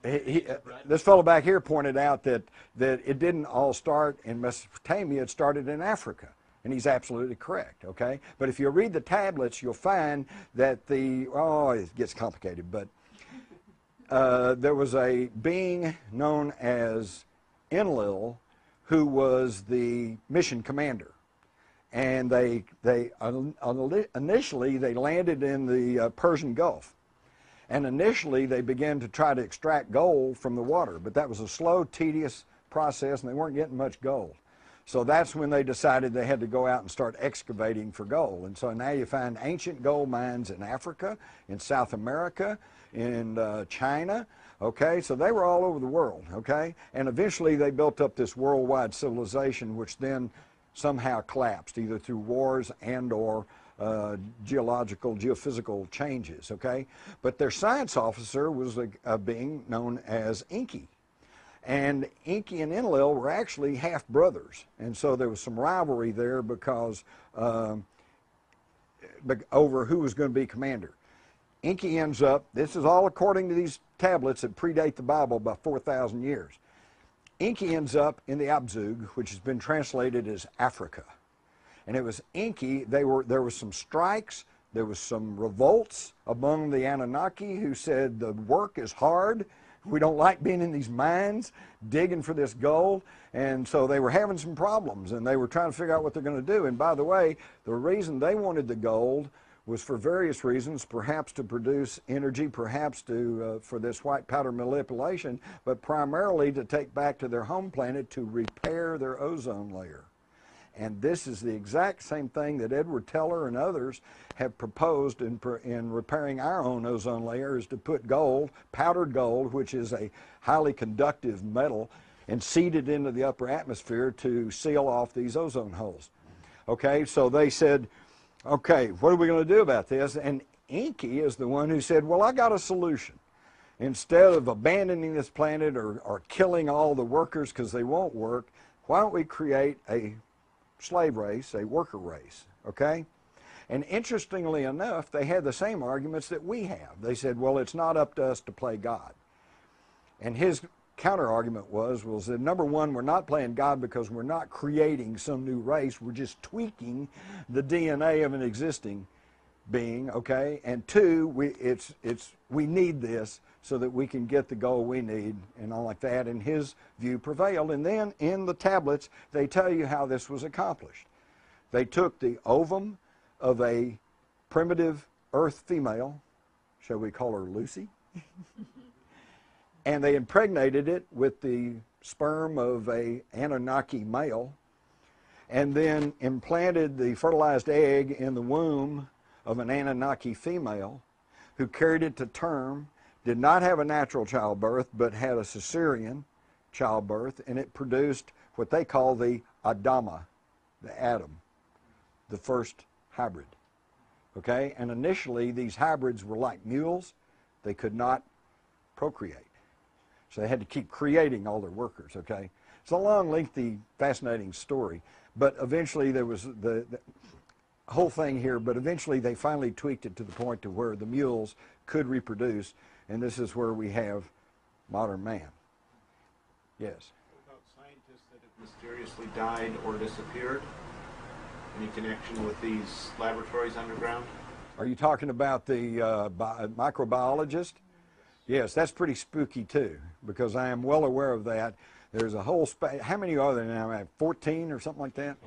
this fellow back here pointed out that it didn't all start in Mesopotamia, it started in Africa. And he's absolutely correct, okay? But if you read the tablets, you'll find that it gets complicated, but there was a being known as Enlil who was the mission commander. And initially they landed in the Persian Gulf. And initially they began to try to extract gold from the water, but that was a slow, tedious process, and they weren't getting much gold. So that's when they decided they had to go out and start excavating for gold. And so now you find ancient gold mines in Africa, in South America, in China, okay? So they were all over the world, okay? And eventually they built up this worldwide civilization, which then somehow collapsed, either through wars and or geophysical changes, okay? But their science officer was a being known as Enki. And Enki and Enlil were actually half-brothers. And so there was some rivalry there because over who was going to be commander. Enki ends up, this is all according to these tablets that predate the Bible by 4,000 years. Enki ends up in the Abzug, which has been translated as Africa. And it was Enki, there were some strikes, there was some revolts among the Anunnaki who said the work is hard. We don't like being in these mines, digging for this gold. And so they were having some problems, and they were trying to figure out what they're going to do. And by the way, the reason they wanted the gold was for various reasons, perhaps to produce energy, perhaps to for this white powder manipulation, but primarily to take back to their home planet to repair their ozone layer. And this is the exact same thing that Edward Teller and others have proposed in repairing our own ozone layer, is to put gold, powdered gold, which is a highly conductive metal, and seed it into the upper atmosphere to seal off these ozone holes. Okay, so they said, okay, what are we going to do about this? And Enki is the one who said, well, I got a solution. Instead of abandoning this planet or killing all the workers because they won't work, why don't we create a slave race, a worker race, okay? And interestingly enough, they had the same arguments that we have. They said, well, it's not up to us to play God. And his counter-argument was that number one, we're not playing God because we're not creating some new race. We're just tweaking the DNA of an existing being, okay? And two, we need this so that we can get the goal we need and all like that. And his view prevailed. And then in the tablets, they tell you how this was accomplished. They took the ovum of a primitive earth female, shall we call her Lucy? And they impregnated it with the sperm of a Anunnaki male, and then implanted the fertilized egg in the womb of an Anunnaki female, who carried it to term, did not have a natural childbirth, but had a cesarean childbirth, and it produced what they call the Adama, the Adam, the first hybrid. Okay? And initially, these hybrids were like mules. They could not procreate. So they had to keep creating all their workers, okay? It's a long, lengthy, fascinating story. But eventually there was the whole thing here, but eventually they finally tweaked it to the point to where the mules could reproduce, and this is where we have modern man. Yes? What about scientists that have mysteriously died or disappeared? Any connection with these laboratories underground? Are you talking about the microbiologist? Yes, that's pretty spooky too, because I am well aware of that. There's a whole how many are there now? 14 or something like that?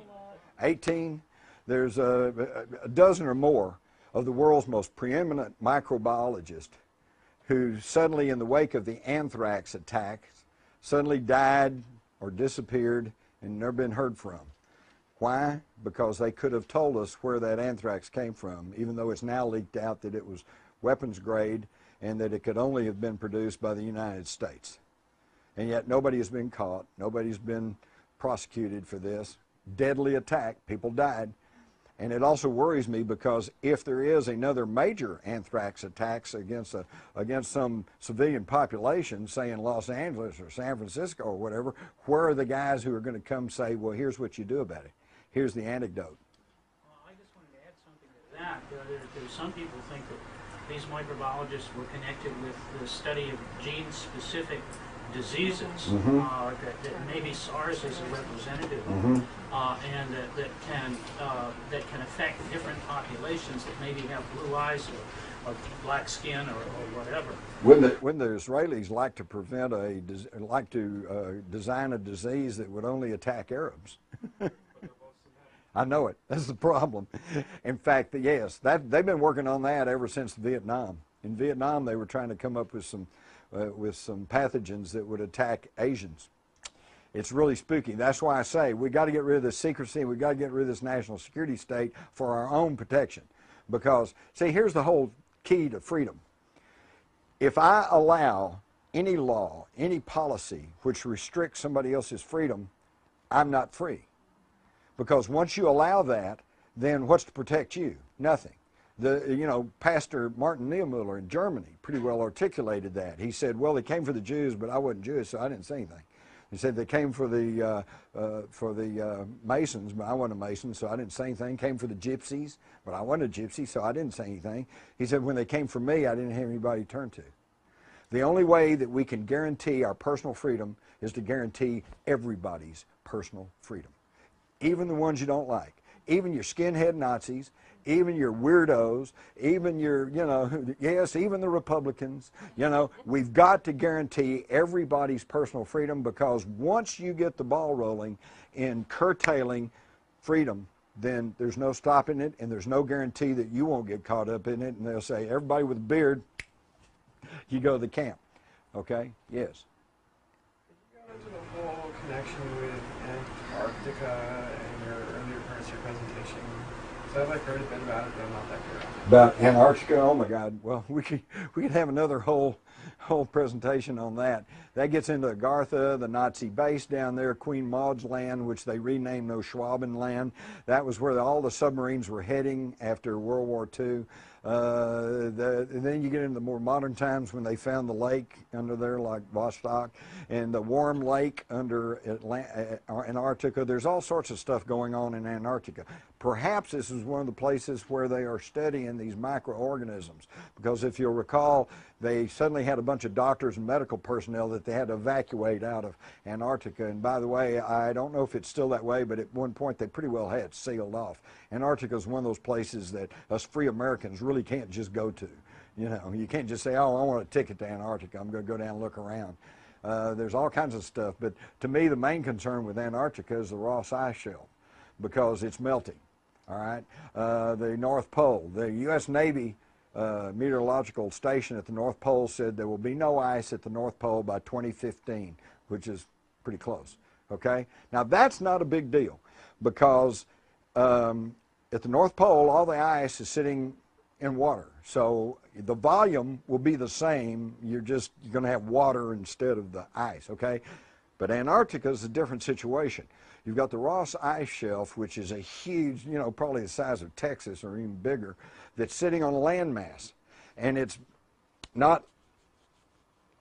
18? There's a dozen or more of the world's most preeminent microbiologists who suddenly, in the wake of the anthrax attacks, suddenly died or disappeared and never been heard from. Why? Because they could have told us where that anthrax came from, even though it's now leaked out that it was weapons grade and that it could only have been produced by the United States. And yet nobody has been caught. Nobody's been prosecuted for this. Deadly attack. People died. And it also worries me because if there is another major anthrax attacks against some civilian population, say in Los Angeles or San Francisco or whatever, where are the guys who are going to come say, well, here's what you do about it? Here's the antidote. Well, I just wanted to add something to that. There's some people think that these microbiologists were connected with the study of gene-specific diseases, that maybe SARS is a representative of, and that can affect different populations that maybe have blue eyes or black skin or whatever. When the Israelis like to prevent design a disease that would only attack Arabs. I know it. That's the problem. In fact, yes, they've been working on that ever since Vietnam. In Vietnam, they were trying to come up with some pathogens that would attack Asians. It's really spooky. That's why I say we got to get rid of this secrecy. We got to get rid of this national security state for our own protection. Because, see, here's the whole key to freedom. If I allow any law, any policy which restricts somebody else's freedom, I'm not free. Because once you allow that, then what's to protect you? Nothing. Pastor Martin Niemöller in Germany pretty well articulated that. He said, well, they came for the Jews, but I wasn't Jewish, so I didn't say anything. He said they came for the Masons, but I wasn't a Mason, so I didn't say anything. Came for the Gypsies, but I wasn't a Gypsy, so I didn't say anything. He said when they came for me, I didn't have anybody to turn to. The only way that we can guarantee our personal freedom is to guarantee everybody's personal freedom, even the ones you don't like, even your skinhead Nazis, even your weirdos, even your, yes, even the Republicans. We've got to guarantee everybody's personal freedom, because once you get the ball rolling in curtailing freedom, then there's no stopping it, and there's no guarantee that you won't get caught up in it. And they'll say, everybody with a beard, you go to the camp. Okay? Yes? Could you go into the whole connection with Antarctica and your earlier parts of your presentation? So I've heard a bit about it, but I'm not that clear. About Antarctica? Oh my God! Well, we could have another whole presentation on that. That gets into Agartha, the Nazi base down there, Queen Maud's land, which they renamed Neuschwabenland. That was where all the submarines were heading after World War II. And then you get into the more modern times when they found the lake under there, like Vostok, and the warm lake under Antarctica. There's all sorts of stuff going on in Antarctica. Perhaps this is one of the places where they are studying these microorganisms, because if you'll recall, they suddenly had a bunch of doctors and medical personnel that they had to evacuate out of Antarctica. And by the way, I don't know if it's still that way, but at one point they pretty well had it sealed off. Antarctica is one of those places that us free Americans really can't just go to. You can't just say, oh, I want a ticket to Antarctica, I'm going to go down and look around. There's all kinds of stuff, but to me the main concern with Antarctica is the Ross Ice Shelf, because it's melting. All right, the North Pole, the U.S. Navy meteorological station at the North Pole said there will be no ice at the North Pole by 2015, which is pretty close. Okay, now that's not a big deal, because at the North Pole all the ice is sitting in water, so the volume will be the same. You're going to have water instead of the ice. Okay, but Antarctica is a different situation. You've got the Ross Ice Shelf, which is a huge, probably the size of Texas or even bigger, that's sitting on a landmass. And it's not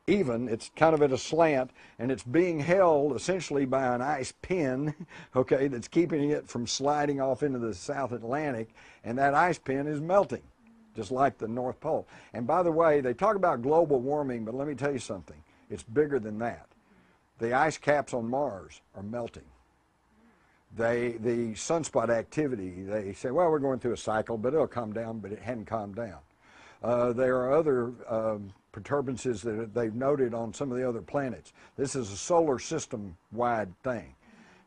even, it's kind of at a slant, and it's being held essentially by an ice pin, okay, that's keeping it from sliding off into the South Atlantic, and that ice pin is melting, just like the North Pole. And by the way, they talk about global warming, but let me tell you something. It's bigger than that. The ice caps on Mars are melting. The sunspot activity, they say, well, we're going through a cycle, but it'll calm down, but it hadn't calmed down. There are other perturbances that they've noted on some of the other planets. This is a solar system-wide thing.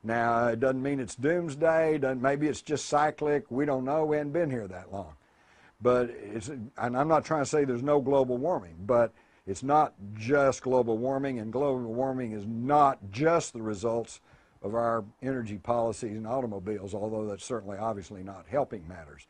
Now, it doesn't mean it's doomsday, maybe it's just cyclic, we don't know, we haven't been here that long. But and I'm not trying to say there's no global warming, but it's not just global warming, and global warming is not just the results of our energy policies and automobiles, although that's certainly obviously not helping matters.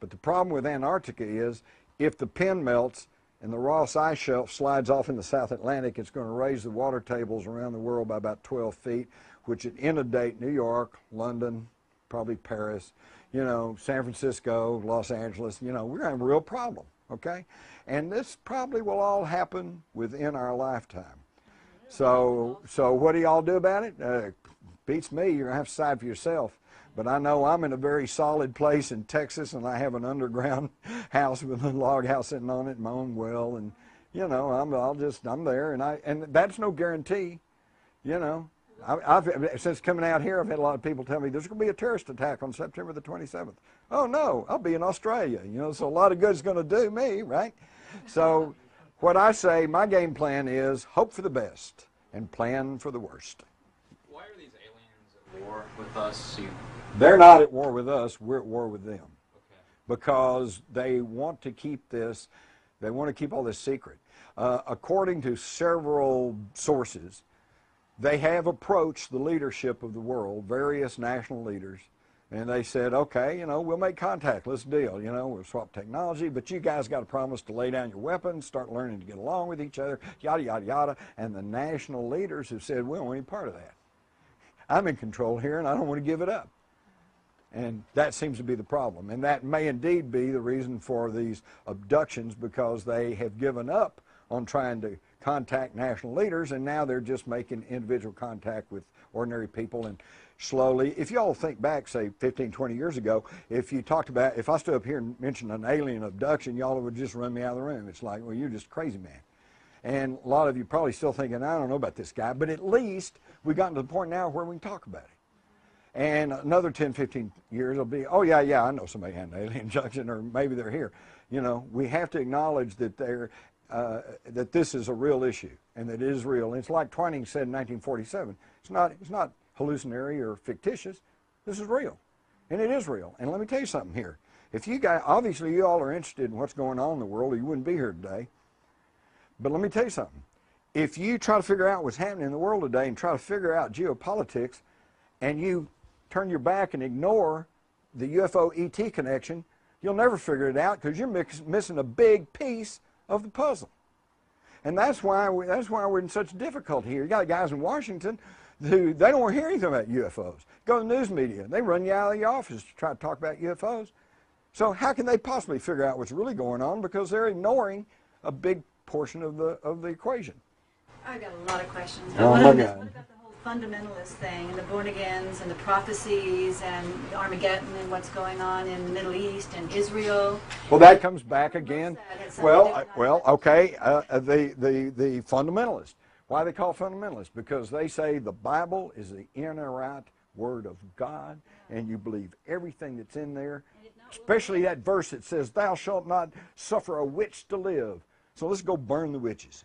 But the problem with Antarctica is if the pin melts and the Ross Ice Shelf slides off in the South Atlantic, it's going to raise the water tables around the world by about 12 feet, which would inundate New York, London, probably Paris, San Francisco, Los Angeles. We're going to have a real problem, okay? And this probably will all happen within our lifetime. So what do y'all do about it? Beats me, you're going to have to decide for yourself. But I know I'm in a very solid place in Texas, and I have an underground house with a log house sitting on it, my own well, and I'm there, and that's no guarantee. Since coming out here, I've had a lot of people tell me there's going to be a terrorist attack on September the 27th. Oh no, I'll be in Australia. So a lot of good's going to do me, right? So what I say, my game plan is hope for the best and plan for the worst. War with us? They're not at war with us, we're at war with them. Okay. Because they want to keep this, they want to keep all this secret. According to several sources, they have approached the leadership of the world, various national leaders, and they said, okay, we'll make contact, let's deal, we'll swap technology, but you guys got to promise to lay down your weapons, start learning to get along with each other, yada, yada, yada. And the national leaders have said, we don't want any part of that. I'm in control here, and I don't want to give it up. And that seems to be the problem. And that may indeed be the reason for these abductions, because they have given up on trying to contact national leaders, and now they're just making individual contact with ordinary people. And slowly, if you all think back, say 15, 20 years ago, if you talked about, if I stood up here and mentioned an alien abduction, y'all would just run me out of the room. It's like, well, you're just a crazy man. And a lot of you probably still thinking, I don't know about this guy, but at least we've gotten to the point now where we can talk about it. And another 10, 15 years will be, oh, yeah, I know somebody had an alien abduction, or maybe they're here. You know, we have to acknowledge that that this is a real issue, and that it is real. And it's like Twining said in 1947, it's not hallucinatory or fictitious. This is real, and it is real. And let me tell you something here. If you guys, obviously you all are interested in what's going on in the world, or you wouldn't be here today. But let me tell you something. If you try to figure out what's happening in the world today and try to figure out geopolitics, and you turn your back and ignore the UFO ET connection, you'll never figure it out, because you're missing a big piece of the puzzle. And that's why we're in such difficulty here. You got guys in Washington who, they don't want to hear anything about UFOs. Go to the news media. They run you out of the office to try to talk about UFOs. So how can they possibly figure out what's really going on? Because they're ignoring a big portion of the equation. I've got a lot of questions. Oh, my God. What about the whole fundamentalist thing, and the born-agains, and the prophecies, and Armageddon, and what's going on in the Middle East, and Israel? Well, that comes back again. Well, Okay, the fundamentalists. Why are they called fundamentalists? Because they say the Bible is the inerrant Word of God, and you believe everything that's in there, especially that verse that says, thou shalt not suffer a witch to live. So let's go burn the witches.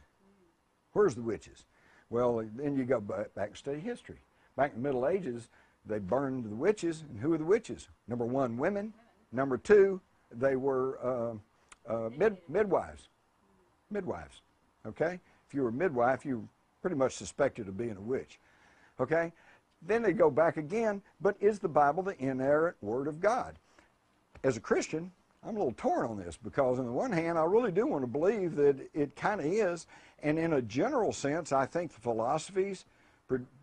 Where's the witches? Well, then you go back and study history. Back in the Middle Ages, they burned the witches. And who were the witches? Number one, women. Number two, they were midwives. Midwives, okay? If you were a midwife, you were pretty much suspected of being a witch, okay? Then they go back again, but is the Bible the inerrant Word of God? As a Christian, I'm a little torn on this, because on the one hand, I really do want to believe that it kind of is, and in a general sense, I think the philosophies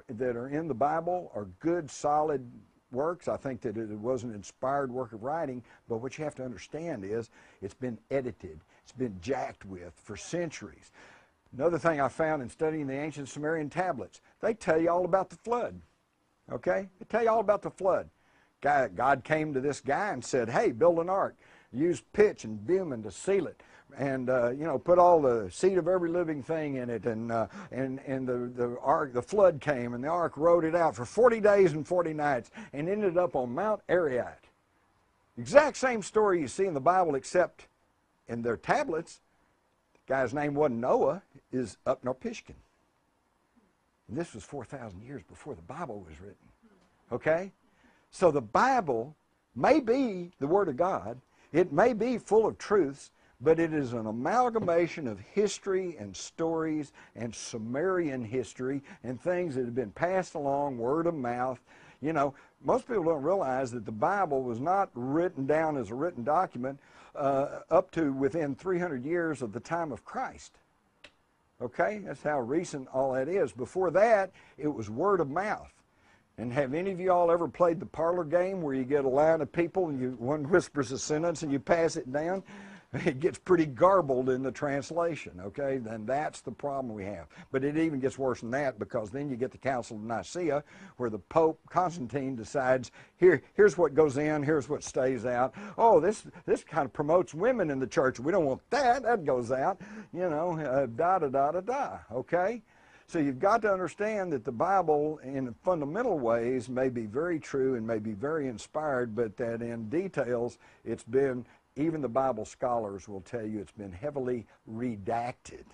that are in the Bible are good, solid works. I think that it was an inspired work of writing, but what you have to understand is it's been edited, it's been jacked with for centuries. Another thing I found in studying the ancient Sumerian tablets, they tell you all about the flood, okay? They tell you all about the flood. God came to this guy and said, hey, build an ark. Use pitch and bitumen to seal it, and put all the seed of every living thing in it, and the ark, the flood came, and the ark rode it out for 40 days and 40 nights, and ended up on Mount Ararat. Exact same story you see in the Bible, except in their tablets, the guy's name wasn't Noah, is Upnarpishtim. And this was 4,000 years before the Bible was written. Okay, so the Bible may be the Word of God. It may be full of truths, but it is an amalgamation of history and stories and Sumerian history and things that have been passed along word of mouth. You know, most people don't realize that the Bible was not written down as a written document up to within 300 years of the time of Christ. Okay, that's how recent all that is. Before that, it was word of mouth. And have any of you all ever played the parlor game where you get a line of people and one whispers a sentence and you pass it down? It gets pretty garbled in the translation, okay? Then that's the problem we have. But it even gets worse than that, because then you get the Council of Nicaea, where the Pope Constantine decides, here's what goes in, here's what stays out. Oh, this kind of promotes women in the church. We don't want that. That goes out. You know, da-da-da-da-da, okay? So you've got to understand that the Bible in fundamental ways may be very true and may be very inspired, but that in details it's been, even the Bible scholars will tell you, it's been heavily redacted,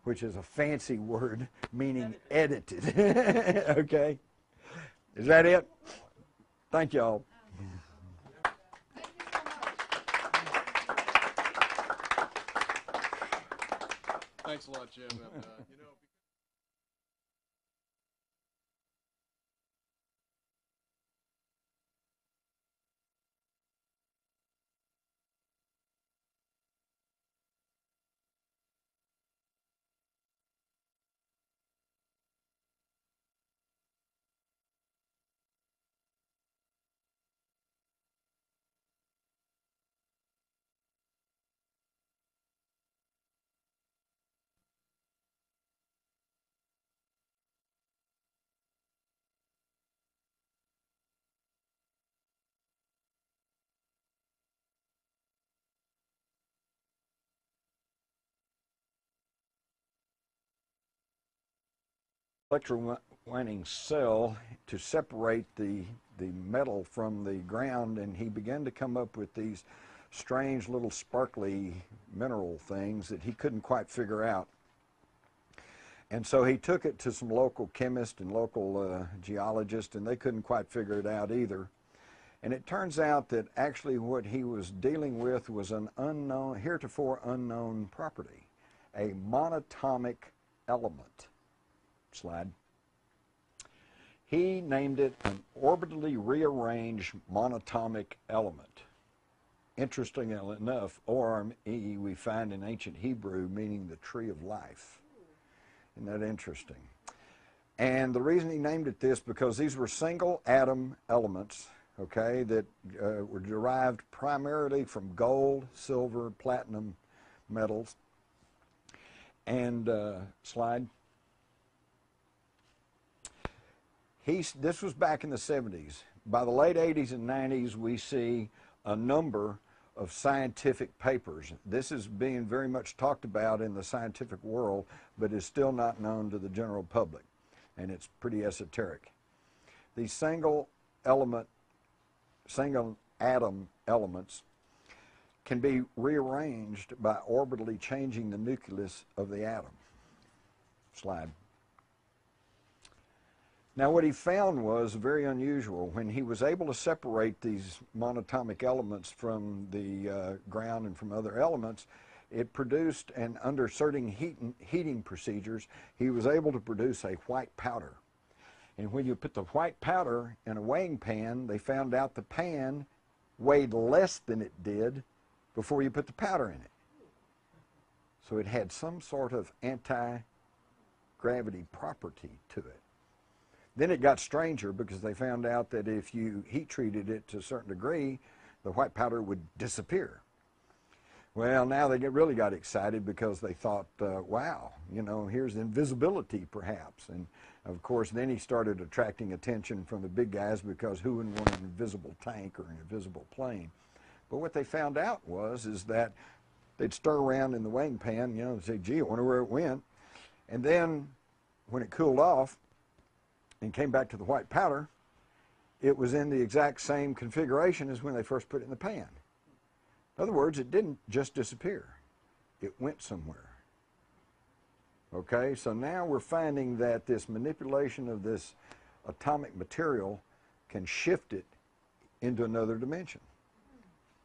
which is a fancy word meaning edited. Okay? Is that it? Thank you all. Thanks a lot, Jim. And, you know, electrowinning cell to separate the metal from the ground, and he began to come up with these strange little sparkly mineral things that he couldn't quite figure out. And so he took it to some local chemists and local geologists, and they couldn't quite figure it out either. And it turns out that actually what he was dealing with was an unknown, heretofore unknown property, a monatomic element. Slide. He named it an orbitally rearranged monatomic element. Interestingly enough, O-R-M-E we find in ancient Hebrew meaning the tree of life. Isn't that interesting? And the reason he named it this, because these were single atom elements, okay, that were derived primarily from gold, silver, platinum metals. And slide. This was back in the 70s. By the late 80s and 90s, we see a number of scientific papers. This is being very much talked about in the scientific world, but is still not known to the general public, and it's pretty esoteric. These single atom elements can be rearranged by orbitally changing the nucleus of the atom. Slide. Now what he found was very unusual. When he was able to separate these monatomic elements from the ground and from other elements, it produced, and under certain heating procedures, he was able to produce a white powder. And when you put the white powder in a weighing pan, they found out the pan weighed less than it did before you put the powder in it. So it had some sort of anti-gravity property to it. Then it got stranger because they found out that if you heat treated it to a certain degree, the white powder would disappear. Well, now they really got excited because they thought, wow, you know, here's invisibility perhaps. And of course, then he started attracting attention from the big guys, because who wouldn't want an invisible tank or an invisible plane? But what they found out is that they'd stir around in the weighing pan, you know, and say, gee, I wonder where it went. And then when it cooled off and came back to the white powder, it was in the exact same configuration as when they first put it in the pan. In other words, it didn't just disappear. It went somewhere. Okay, so now we're finding that this manipulation of this atomic material can shift it into another dimension.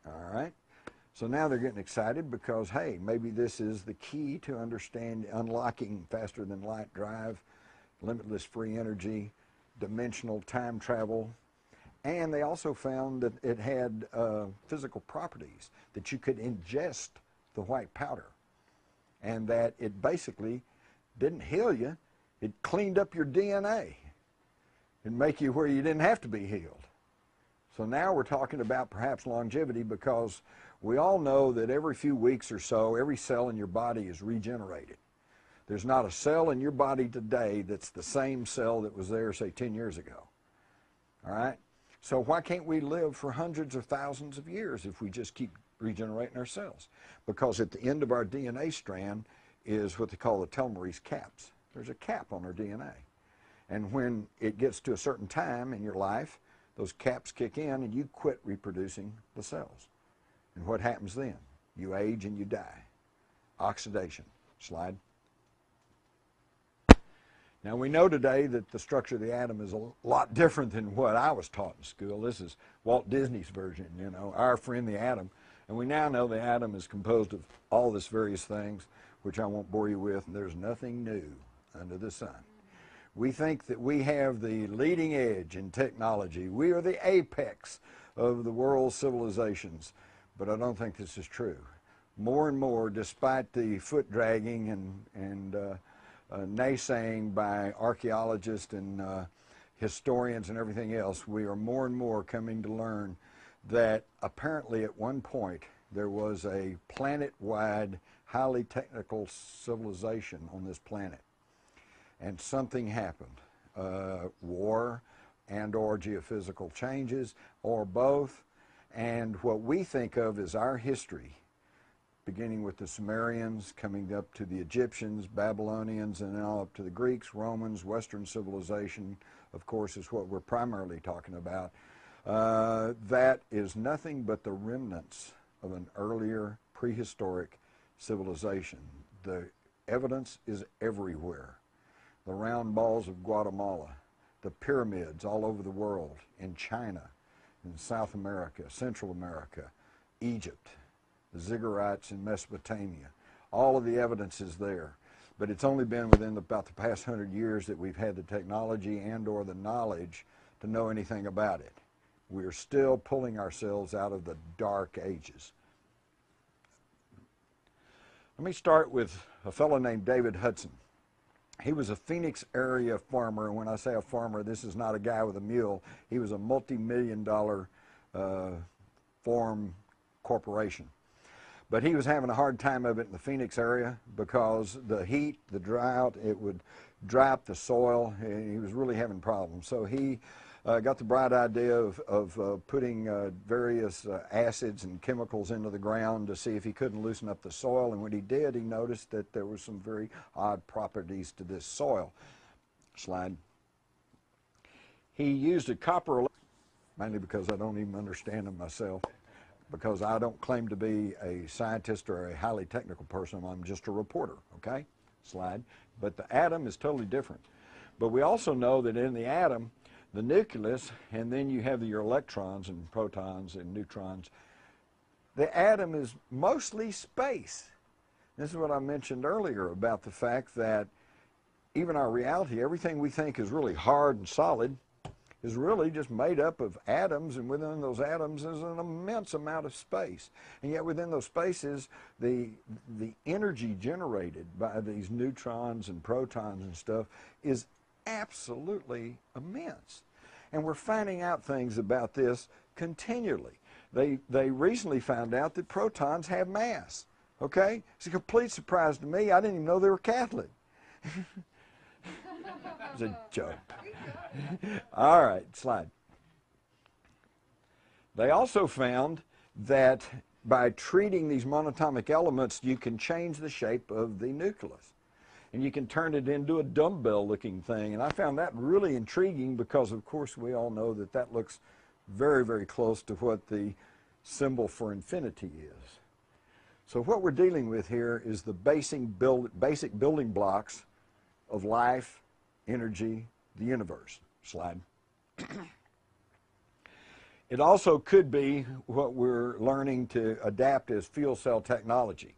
All right, so now they're getting excited because, hey, maybe this is the key to unlocking faster than light drive, limitless free energy, dimensional time travel. And they also found that it had physical properties, that you could ingest the white powder, and that it basically didn't heal you, it cleaned up your DNA and make you where you didn't have to be healed. So now we're talking about perhaps longevity, because we all know that every few weeks or so, every cell in your body is regenerated. There's not a cell in your body today that's the same cell that was there, say, 10 years ago. All right? So why can't we live for hundreds of thousands of years if we just keep regenerating our cells? Because at the end of our DNA strand is what they call the telomerase caps. There's a cap on our DNA. And when it gets to a certain time in your life, those caps kick in and you quit reproducing the cells. And what happens then? You age and you die. Oxidation. Slide. Now we know today that the structure of the atom is a lot different than what I was taught in school. This is Walt Disney's version, you know, our friend the atom. And we now know the atom is composed of all these various things, which I won't bore you with, and there's nothing new under the sun. We think that we have the leading edge in technology. We are the apex of the world's civilizations, but I don't think this is true. More and more, despite the foot dragging and naysaying by archaeologists and historians and everything else, we are more and more coming to learn that apparently at one point there was a planet-wide, highly technical civilization on this planet. And something happened. War and or geophysical changes, or both. And what we think of as our history beginning with the Sumerians, coming up to the Egyptians, Babylonians, and then all up to the Greeks, Romans, Western civilization, of course, is what we're primarily talking about. That is nothing but the remnants of an earlier prehistoric civilization. The evidence is everywhere. The round balls of Guatemala, the pyramids all over the world, in China, in South America, Central America, Egypt, the ziggurats in Mesopotamia. All of the evidence is there. But it's only been within about the past 100 years that we've had the technology and or the knowledge to know anything about it. We're still pulling ourselves out of the dark ages. Let me start with a fellow named David Hudson. He was a Phoenix area farmer, and when I say a farmer, this is not a guy with a mule. He was a multi-million-dollar farm corporation. But he was having a hard time of it in the Phoenix area because the heat, the drought, it would dry up the soil, and he was really having problems. So he got the bright idea of putting various acids and chemicals into the ground to see if he couldn't loosen up the soil. And when he did, he noticed that there were some very odd properties to this soil. Slide. He used a copper, mainly because I don't even understand them myself, because I don't claim to be a scientist or a highly technical person. I'm just a reporter, okay? Slide. But the atom is totally different. But we also know that in the atom, the nucleus, and then you have your electrons and protons and neutrons. The atom is mostly space. This is what I mentioned earlier about the fact that even our reality, everything we think is really hard and solid, is really just made up of atoms, and within those atoms is an immense amount of space. And yet within those spaces, the energy generated by these neutrons and protons and stuff is absolutely immense. And we're finding out things about this continually. They recently found out that protons have mass. Okay? It's a complete surprise to me. I didn't even know they were Catholic. It was a joke. All right, slide. They also found that by treating these monatomic elements, you can change the shape of the nucleus. And you can turn it into a dumbbell-looking thing. And I found that really intriguing because, of course, we all know that that looks very, very close to what the symbol for infinity is. So what we're dealing with here is the basic building blocks of life, energy, the universe. Slide. It also could be what we're learning to adapt as fuel cell technology.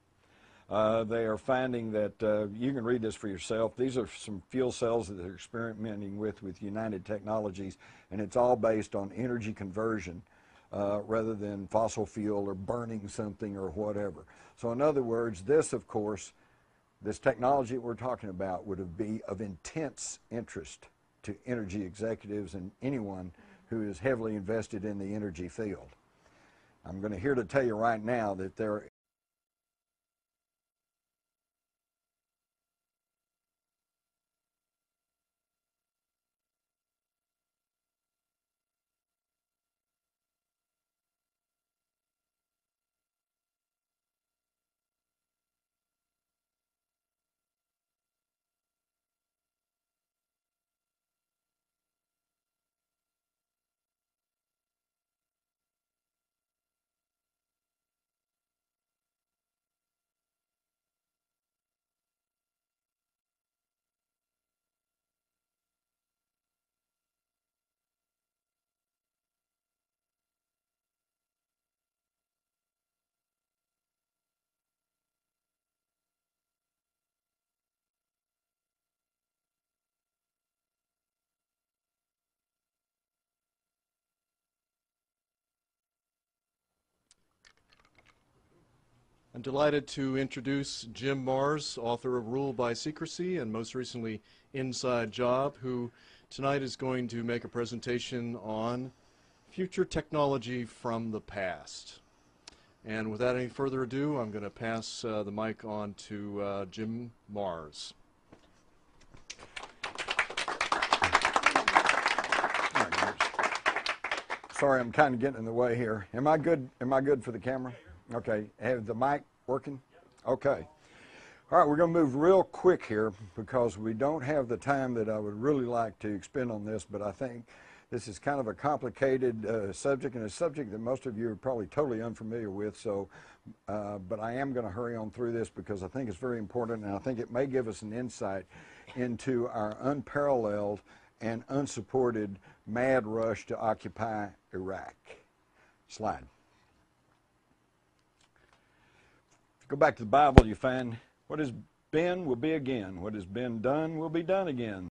They are finding that, you can read this for yourself, these are some fuel cells that they're experimenting with United Technologies, and it's all based on energy conversion rather than fossil fuel or burning something or whatever. So in other words, this, of course, this technology that we're talking about would be of intense interest to energy executives and anyone who is heavily invested in the energy field. I'm going to here to tell you right now that there I'm delighted to introduce Jim Marrs, author of Rule by Secrecy and most recently Inside Job, who tonight is going to make a presentation on future technology from the past. And without any further ado, I'm going to pass the mic on to Jim Marrs. Sorry, I'm kind of getting in the way here. Am I good? Am I good for the camera? Okay. Have the mic working? Okay. All right, we're going to move real quick here because we don't have the time that I would really like to expend on this, but I think this is kind of a complicated subject, and a subject that most of you are probably totally unfamiliar with. So, but I am going to hurry on through this because I think it's very important, and I think it may give us an insight into our unparalleled and unsupported mad rush to occupy Iraq. Slide. If you go back to the Bible, you find what has been will be again. What has been done will be done again.